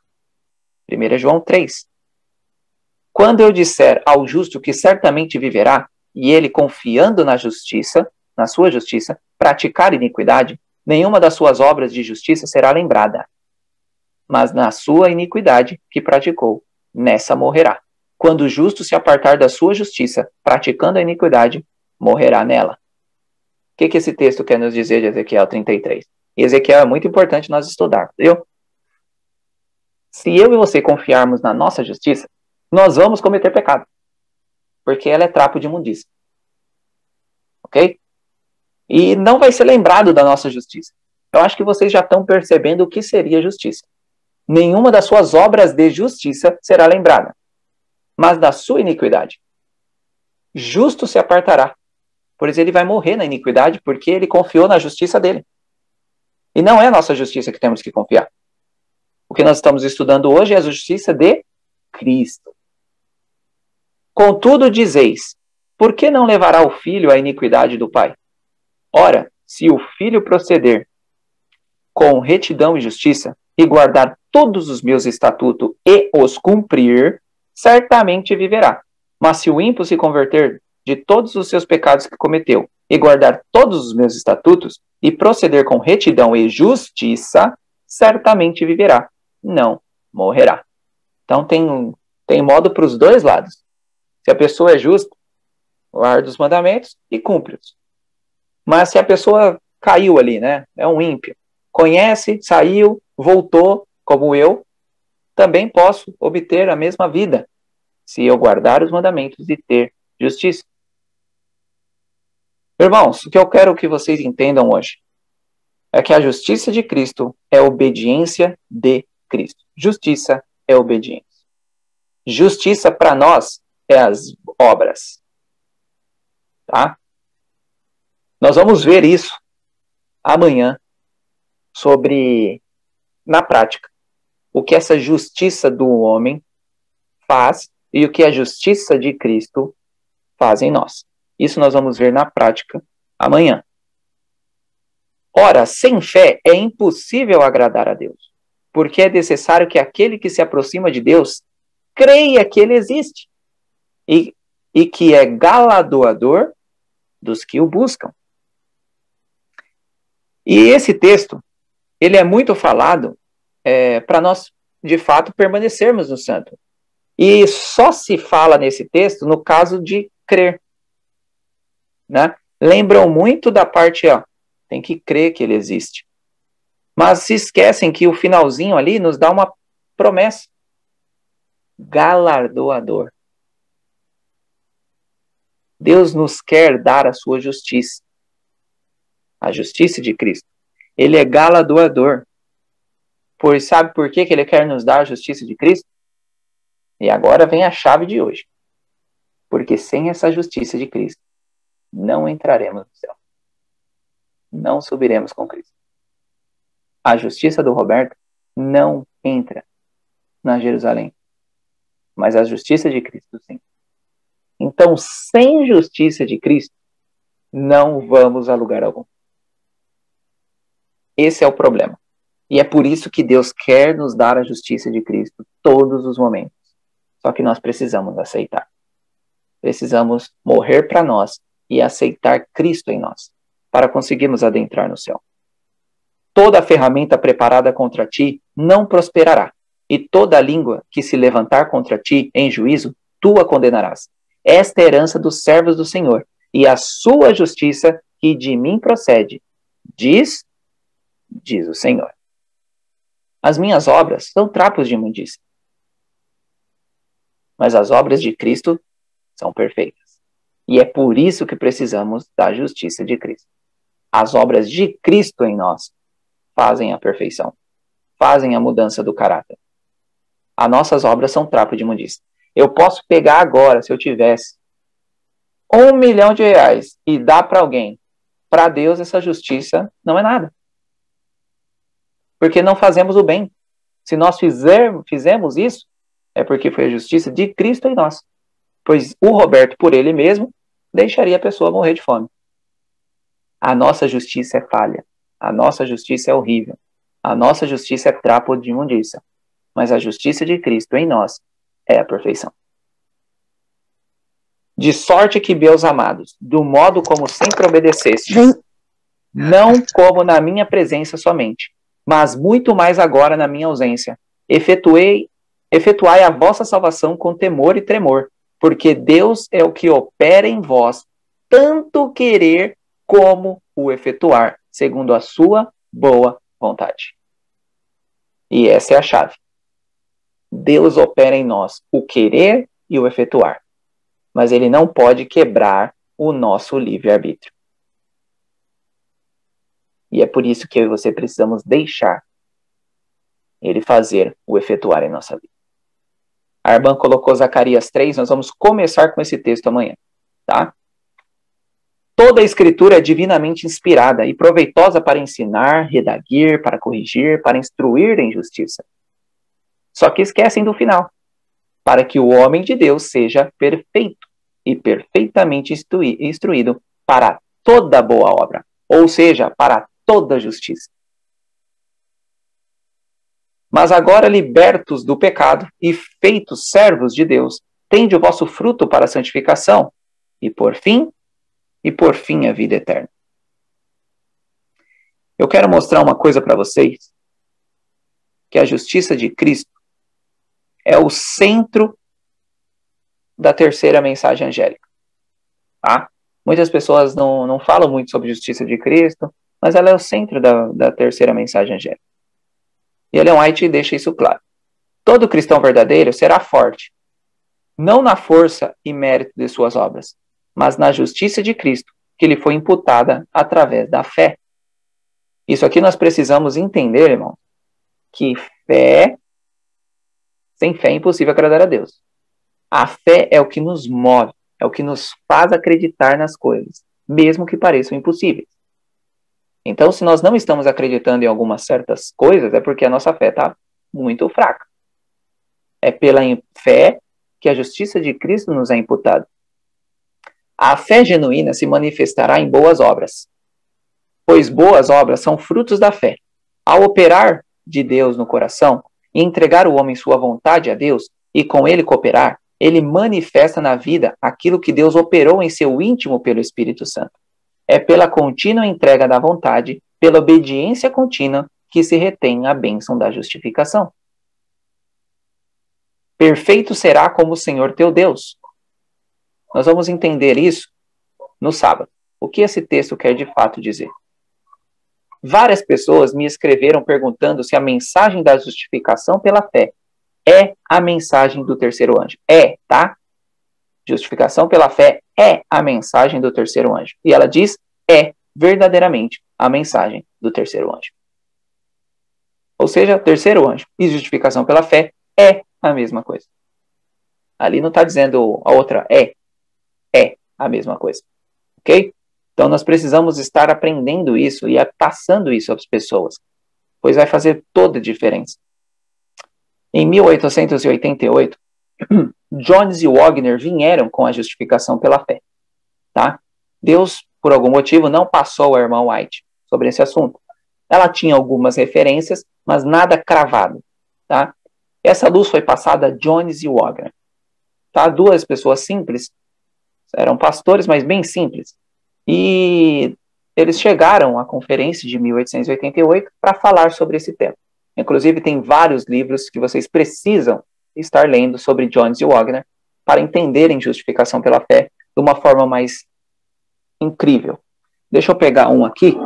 1 João 3. Quando eu disser ao justo que certamente viverá, e ele confiando na justiça, na sua justiça, praticar iniquidade, nenhuma das suas obras de justiça será lembrada. Mas na sua iniquidade que praticou, nessa morrerá. Quando o justo se apartar da sua justiça, praticando a iniquidade, morrerá nela. O que esse texto quer nos dizer de Ezequiel 33? E Ezequiel é muito importante nós estudarmos, viu? Se eu e você confiarmos na nossa justiça, nós vamos cometer pecado. Porque ela é trapo de imundícia. Ok? E não vai ser lembrado da nossa justiça. Eu acho que vocês já estão percebendo o que seria justiça. Nenhuma das suas obras de justiça será lembrada, mas da sua iniquidade. Justo se apartará, pois ele vai morrer na iniquidade porque ele confiou na justiça dele. E não é a nossa justiça que temos que confiar. O que nós estamos estudando hoje é a justiça de Cristo. Contudo dizeis, por que não levará o filho à iniquidade do pai? Ora, se o filho proceder com retidão e justiça, e guardar todos os meus estatutos e os cumprir, certamente viverá. Mas se o ímpio se converter de todos os seus pecados que cometeu, e guardar todos os meus estatutos, e proceder com retidão e justiça, certamente viverá, não morrerá. Então tem modo para os dois lados. Se a pessoa é justa, guarda os mandamentos e cumpre-os. Mas se a pessoa caiu ali, né? É um ímpio. Conhece, saiu, voltou, como eu, também posso obter a mesma vida, se eu guardar os mandamentos e ter justiça. Irmãos, o que eu quero que vocês entendam hoje é que a justiça de Cristo é obediência de Cristo. Justiça é obediência. Justiça para nós é as obras. Tá? Nós vamos ver isso amanhã na prática, o que essa justiça do homem faz e o que a justiça de Cristo faz em nós. Isso nós vamos ver na prática amanhã. Ora, sem fé é impossível agradar a Deus, porque é necessário que aquele que se aproxima de Deus creia que ele existe e que é galardoador dos que o buscam. E esse texto, ele é muito falado para nós, de fato, permanecermos no santo. E só se fala nesse texto no caso de crer. Né? Lembram muito da parte, tem que crer que ele existe. Mas se esquecem que o finalzinho ali nos dá uma promessa. Galardoador. Deus nos quer dar a sua justiça. A justiça de Cristo. Ele é galardoador. Pois sabe por que ele quer nos dar a justiça de Cristo? E agora vem a chave de hoje. Porque sem essa justiça de Cristo, não entraremos no céu. Não subiremos com Cristo. A justiça do Roberto não entra na Jerusalém. Mas a justiça de Cristo, sim. Então, sem justiça de Cristo, não vamos a lugar algum. Esse é o problema. E é por isso que Deus quer nos dar a justiça de Cristo todos os momentos. Só que nós precisamos aceitar. Precisamos morrer para nós e aceitar Cristo em nós, para conseguirmos adentrar no céu. Toda ferramenta preparada contra ti não prosperará, e toda língua que se levantar contra ti em juízo, tu a condenarás. Esta é a herança dos servos do Senhor, e a sua justiça que de mim procede, diz o Senhor. As minhas obras são trapos de imundícia, mas as obras de Cristo são perfeitas. E é por isso que precisamos da justiça de Cristo. As obras de Cristo em nós fazem a perfeição, fazem a mudança do caráter. As nossas obras são trapo de imundícia. Eu posso pegar agora, se eu tivesse R$1 milhão e dar para alguém. Para Deus, essa justiça não é nada. Porque não fazemos o bem. Se nós fizemos isso, é porque foi a justiça de Cristo em nós. Pois o Roberto, por ele mesmo, deixaria a pessoa morrer de fome. A nossa justiça é falha. A nossa justiça é horrível. A nossa justiça é trapo de imundícia. Mas a justiça de Cristo em nós é a perfeição. De sorte que, meus amados, do modo como sempre obedecestes, não como na minha presença somente, mas muito mais agora na minha ausência, efetuai a vossa salvação com temor e tremor, porque Deus é o que opera em vós, tanto querer como o efetuar, segundo a sua boa vontade. E essa é a chave. Deus opera em nós o querer e o efetuar, mas ele não pode quebrar o nosso livre-arbítrio. E é por isso que eu e você precisamos deixar ele fazer o efetuar em nossa vida. A Arban colocou Zacarias 3, nós vamos começar com esse texto amanhã, tá? Toda a escritura é divinamente inspirada e proveitosa para ensinar, redaguir, para corrigir, para instruir em justiça. Só que esquecem do final. Para que o homem de Deus seja perfeito e perfeitamente instruído para toda boa obra, ou seja, para toda justiça. Mas agora, libertos do pecado e feitos servos de Deus, tende o vosso fruto para a santificação e por fim a vida eterna. Eu quero mostrar uma coisa para vocês, que a justiça de Cristo é o centro da terceira mensagem angélica. Tá? Muitas pessoas não falam muito sobre a justiça de Cristo, mas ela é o centro da terceira mensagem angélica. E Ellen White deixa isso claro. Todo cristão verdadeiro será forte, não na força e mérito de suas obras, mas na justiça de Cristo, que lhe foi imputada através da fé. Isso aqui nós precisamos entender, irmão, que sem fé é impossível agradar a Deus. A fé é o que nos move, é o que nos faz acreditar nas coisas, mesmo que pareçam impossíveis. Então, se nós não estamos acreditando em algumas certas coisas, é porque a nossa fé está muito fraca. É pela fé que a justiça de Cristo nos é imputada. A fé genuína se manifestará em boas obras, pois boas obras são frutos da fé. Ao operar de Deus no coração e entregar o homem sua vontade a Deus e com ele cooperar, ele manifesta na vida aquilo que Deus operou em seu íntimo pelo Espírito Santo. É pela contínua entrega da vontade, pela obediência contínua, que se retém a bênção da justificação. Perfeito será como o Senhor teu Deus. Nós vamos entender isso no sábado. O que esse texto quer de fato dizer? Várias pessoas me escreveram perguntando se a mensagem da justificação pela fé é a mensagem do terceiro anjo. É, tá? Justificação pela fé é a mensagem do terceiro anjo. E ela diz, é verdadeiramente a mensagem do terceiro anjo. Ou seja, terceiro anjo e justificação pela fé é a mesma coisa. Ali não está dizendo a outra é a mesma coisa. Ok? Então nós precisamos estar aprendendo isso e passando isso às pessoas, pois vai fazer toda a diferença. Em 1888, Jones e Wagner vieram com a justificação pela fé. Tá? Deus, por algum motivo, não passou a irmã White sobre esse assunto. Ela tinha algumas referências, mas nada cravado. Tá? Essa luz foi passada a Jones e Wagner. Tá? Duas pessoas simples, eram pastores, mas bem simples. E eles chegaram à conferência de 1888 para falar sobre esse tema. Inclusive, tem vários livros que vocês precisam estar lendo sobre Jones e Wagner para entenderem justificação pela fé de uma forma mais incrível. Deixa eu pegar um aqui.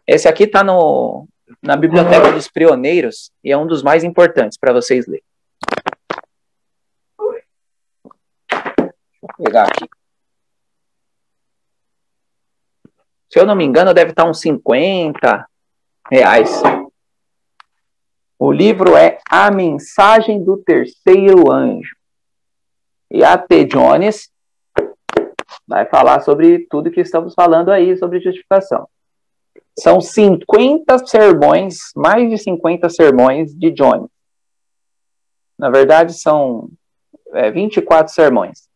Esse aqui está na Biblioteca dos Pioneiros e é um dos mais importantes para vocês lerem. Vou pegar aqui. Se eu não me engano, deve estar uns R$50. O livro é A Mensagem do Terceiro Anjo. E a T. Jones vai falar sobre tudo que estamos falando aí, sobre justificação. São 50 sermões, mais de 50 sermões de Jones. Na verdade, são 24 sermões.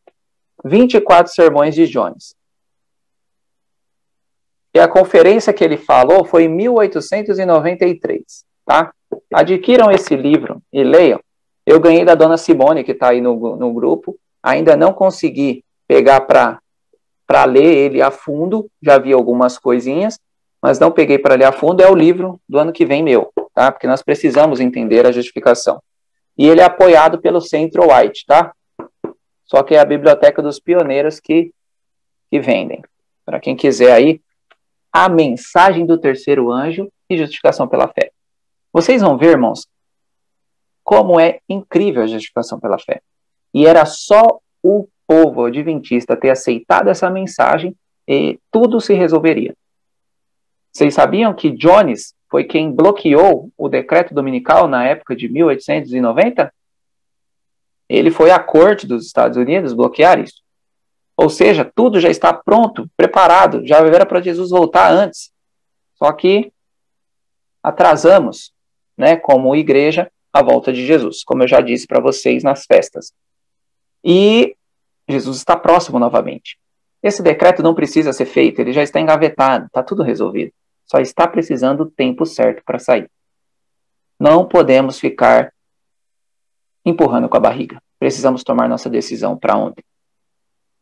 24 sermões de Jones. E a conferência que ele falou foi em 1893, tá? Adquiram esse livro e leiam. Eu ganhei da dona Simone, que está aí no grupo. Ainda não consegui pegar para ler ele a fundo. Já vi algumas coisinhas, mas não peguei para ler a fundo. É o livro do ano que vem meu, tá? Porque nós precisamos entender a justificação. E ele é apoiado pelo Centro White, tá? Só que é a Biblioteca dos Pioneiros que vendem. Para quem quiser aí, A Mensagem do Terceiro Anjo e Justificação pela Fé. Vocês vão ver, irmãos, como é incrível a justificação pela fé. E era só o povo adventista ter aceitado essa mensagem e tudo se resolveria. Vocês sabiam que Jones foi quem bloqueou o decreto dominical na época de 1890? Ele foi à corte dos Estados Unidos bloquear isso. Ou seja, tudo já está pronto, preparado, já era para Jesus voltar antes. Só que atrasamos, né, como igreja, a volta de Jesus, como eu já disse para vocês nas festas. E Jesus está próximo novamente. Esse decreto não precisa ser feito, ele já está engavetado, está tudo resolvido. Só está precisando do tempo certo para sair. Não podemos ficar empurrando com a barriga. Precisamos tomar nossa decisão para ontem.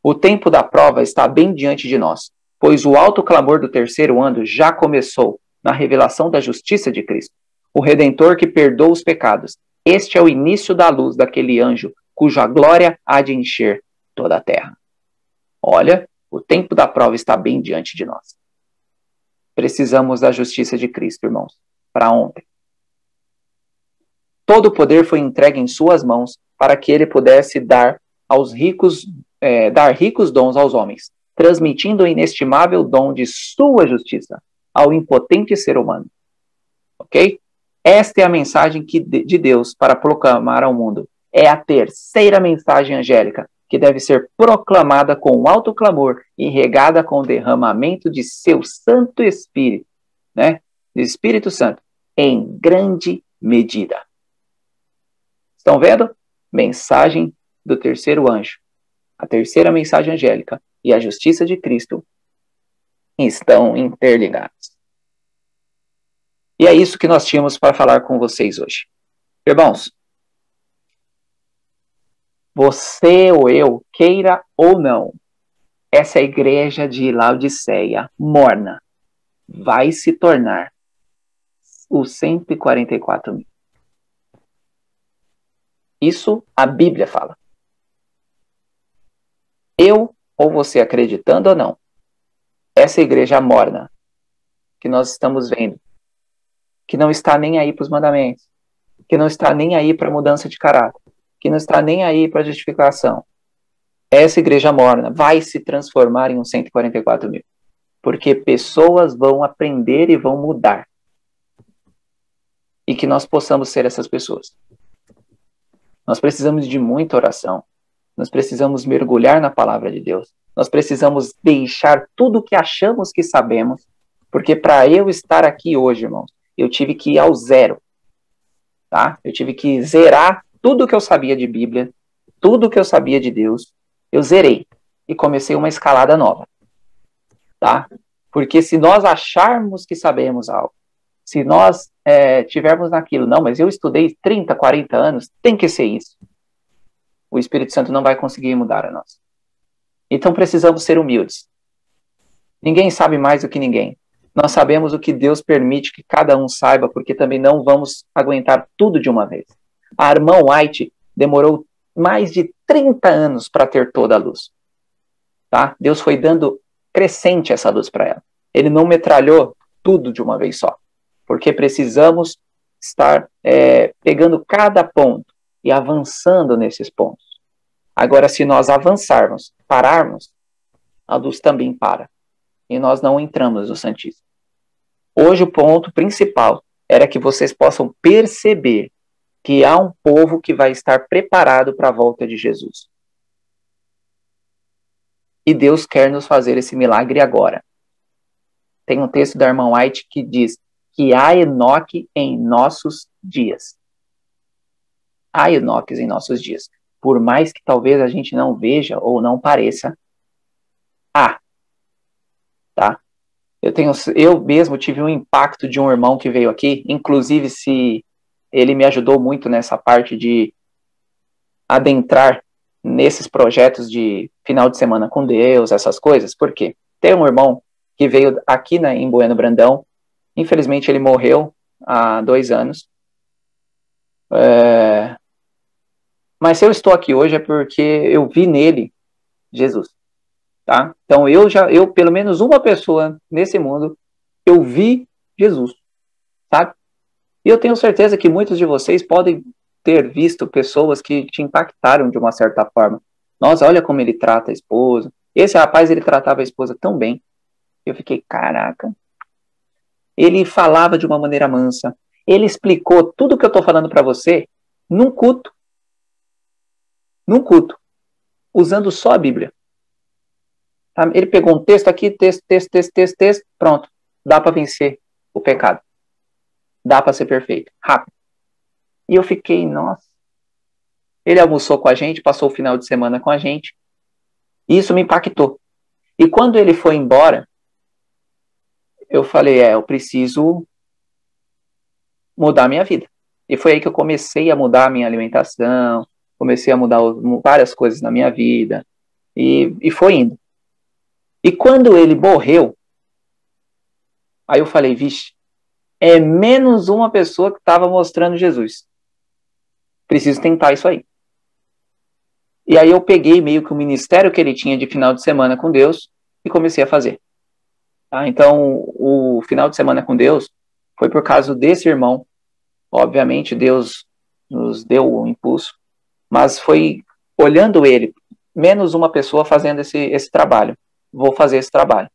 O tempo da prova está bem diante de nós, pois o alto clamor do terceiro anjo já começou na revelação da justiça de Cristo, o Redentor que perdoa os pecados. Este é o início da luz daquele anjo, cuja glória há de encher toda a terra. Olha, o tempo da prova está bem diante de nós. Precisamos da justiça de Cristo, irmãos, para ontem. Todo o poder foi entregue em suas mãos para que ele pudesse dar ricos dons aos homens, transmitindo o inestimável dom de sua justiça ao impotente ser humano. Ok? Esta é a mensagem de Deus para proclamar ao mundo. É a terceira mensagem angélica, que deve ser proclamada com alto clamor e regada com o derramamento de seu Santo Espírito, né? Do Espírito Santo, em grande medida. Estão vendo? Mensagem do terceiro anjo. A terceira mensagem angélica e a justiça de Cristo estão interligados. E é isso que nós tínhamos para falar com vocês hoje. Irmãos, você ou eu, queira ou não, essa igreja de Laodiceia, morna, vai se tornar os 144 mil. Isso a Bíblia fala. Eu ou você acreditando ou não, essa igreja morna que nós estamos vendo, que não está nem aí para os mandamentos, que não está nem aí para a mudança de caráter, que não está nem aí para a justificação, essa igreja morna vai se transformar em uns 144 mil. Porque pessoas vão aprender e vão mudar. e que nós possamos ser essas pessoas. Nós precisamos de muita oração. Nós precisamos mergulhar na palavra de Deus. Nós precisamos deixar tudo o que achamos que sabemos, porque para eu estar aqui hoje, irmãos, eu tive que ir ao zero. Tá? Eu tive que zerar tudo o que eu sabia de Bíblia, tudo o que eu sabia de Deus. Eu zerei e comecei uma escalada nova. Tá? Porque se nós acharmos que sabemos algo, se nós tivermos naquilo, não, mas eu estudei 30, 40 anos, tem que ser isso. O Espírito Santo não vai conseguir mudar a nós. Então precisamos ser humildes. Ninguém sabe mais do que ninguém. Nós sabemos o que Deus permite que cada um saiba, porque também não vamos aguentar tudo de uma vez. A irmã White demorou mais de 30 anos para ter toda a luz. Tá? Deus foi dando crescente essa luz para ela. Ele não metralhou tudo de uma vez só. Porque precisamos estar pegando cada ponto e avançando nesses pontos. Agora, se nós avançarmos, pararmos, a luz também para. E nós não entramos no Santíssimo. Hoje o ponto principal era que vocês possam perceber que há um povo que vai estar preparado para a volta de Jesus. E Deus quer nos fazer esse milagre agora. Tem um texto da irmã White que diz que há Enoque em nossos dias. Há Enoques em nossos dias. Por mais que talvez a gente não veja ou não pareça, há. Tá? Eu mesmo tive um impacto de um irmão que veio aqui, inclusive se ele me ajudou muito nessa parte de adentrar nesses projetos de final de semana com Deus, essas coisas. Por quê? Tem um irmão que veio aqui em Bueno Brandão, infelizmente ele morreu há 2 anos. Mas se eu estou aqui hoje é porque eu vi nele Jesus. Tá? Então eu, pelo menos uma pessoa nesse mundo, eu vi Jesus. Sabe? E eu tenho certeza que muitos de vocês podem ter visto pessoas que te impactaram de uma certa forma. Nossa, olha como ele trata a esposa. Esse rapaz, ele tratava a esposa tão bem. Eu fiquei, caraca. Ele falava de uma maneira mansa. Ele explicou tudo que eu estou falando para você num culto. Num culto. Usando só a Bíblia. Tá? Ele pegou um texto aqui, texto. Pronto. Dá para vencer o pecado. Dá para ser perfeito. Rápido. E eu fiquei, nossa. Ele almoçou com a gente, passou o final de semana com a gente. E isso me impactou. E quando ele foi embora, eu falei, eu preciso mudar a minha vida. E foi aí que eu comecei a mudar a minha alimentação, comecei a mudar várias coisas na minha vida. E foi indo. E quando ele morreu, aí eu falei, vixe, é menos uma pessoa que estava mostrando Jesus. Preciso tentar isso aí. E aí eu peguei meio que o ministério que ele tinha de final de semana com Deus e comecei a fazer. Tá? Então, o final de semana com Deus foi por causa desse irmão. Obviamente, Deus nos deu o impulso, mas foi olhando ele, menos uma pessoa fazendo esse trabalho. Vou fazer esse trabalho.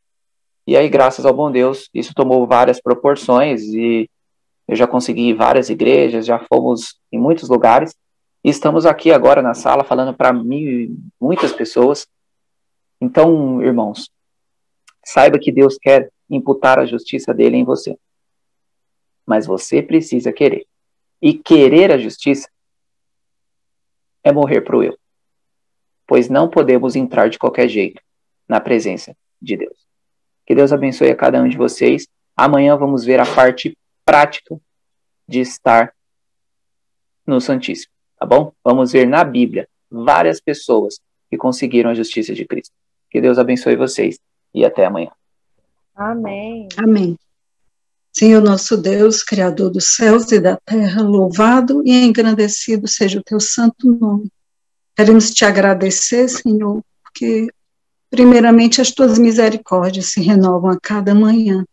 E aí, graças ao bom Deus, isso tomou várias proporções e eu já consegui várias igrejas, já fomos em muitos lugares e estamos aqui agora na sala falando para muitas pessoas. Então, irmãos, saiba que Deus quer imputar a justiça dele em você. Mas você precisa querer. E querer a justiça é morrer para o eu. Pois não podemos entrar de qualquer jeito na presença de Deus. Que Deus abençoe a cada um de vocês. Amanhã vamos ver a parte prática de estar no Santíssimo. Tá bom? Vamos ver na Bíblia várias pessoas que conseguiram a justiça de Cristo. Que Deus abençoe vocês. E até amanhã. Amém. Amém. Senhor nosso Deus, Criador dos céus e da terra, louvado e engrandecido seja o teu santo nome. Queremos te agradecer, Senhor, porque primeiramente as tuas misericórdias se renovam a cada manhã.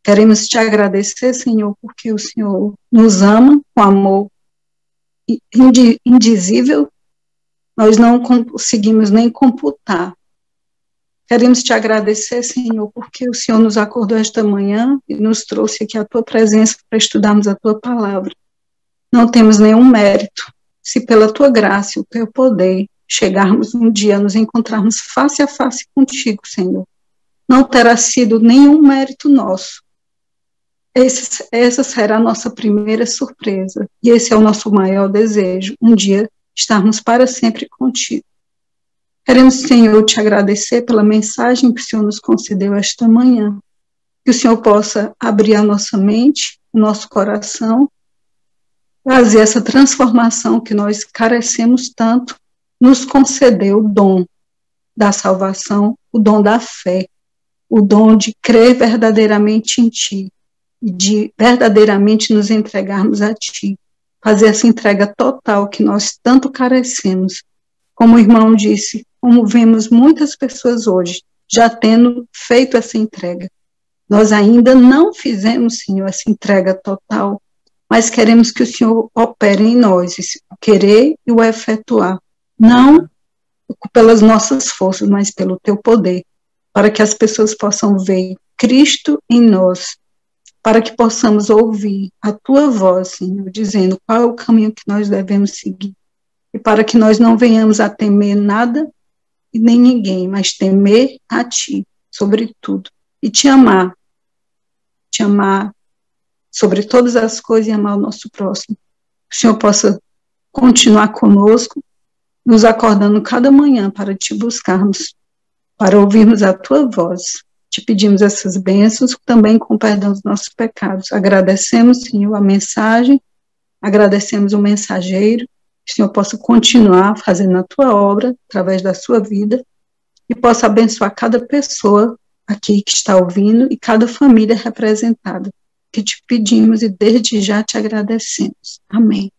Queremos te agradecer, Senhor, porque o Senhor nos ama com amor indizível. Nós não conseguimos nem computar Queremos te agradecer, Senhor, porque o Senhor nos acordou esta manhã e nos trouxe aqui a tua presença para estudarmos a tua palavra. Não temos nenhum mérito, se pela tua graça e o teu poder chegarmos um dia a nos encontrarmos face a face contigo, Senhor. Não terá sido nenhum mérito nosso. Essa será a nossa primeira surpresa, e esse é o nosso maior desejo, um dia estarmos para sempre contigo. Queremos, Senhor, te agradecer pela mensagem que o Senhor nos concedeu esta manhã, que o Senhor possa abrir a nossa mente, o nosso coração, fazer essa transformação que nós carecemos tanto, nos concedeu o dom da salvação, o dom da fé, o dom de crer verdadeiramente em Ti, e de verdadeiramente nos entregarmos a Ti, fazer essa entrega total que nós tanto carecemos. Como o irmão disse, como vemos muitas pessoas hoje já tendo feito essa entrega. Nós ainda não fizemos, Senhor, essa entrega total, mas queremos que o Senhor opere em nós, o querer e o efetuar, não pelas nossas forças, mas pelo Teu poder, para que as pessoas possam ver Cristo em nós, para que possamos ouvir a Tua voz, Senhor, dizendo qual é o caminho que nós devemos seguir, e para que nós não venhamos a temer nada e nem ninguém, mas temer a Ti, sobretudo, e Te amar sobre todas as coisas e amar o nosso próximo. Que o Senhor possa continuar conosco, nos acordando cada manhã para Te buscarmos, para ouvirmos a Tua voz. Te pedimos essas bênçãos, também com perdão dos nossos pecados. Agradecemos, Senhor, a mensagem, agradecemos o mensageiro, que o Senhor possa continuar fazendo a Tua obra, através da sua vida, e possa abençoar cada pessoa aqui que está ouvindo e cada família representada, que te pedimos e desde já te agradecemos. Amém.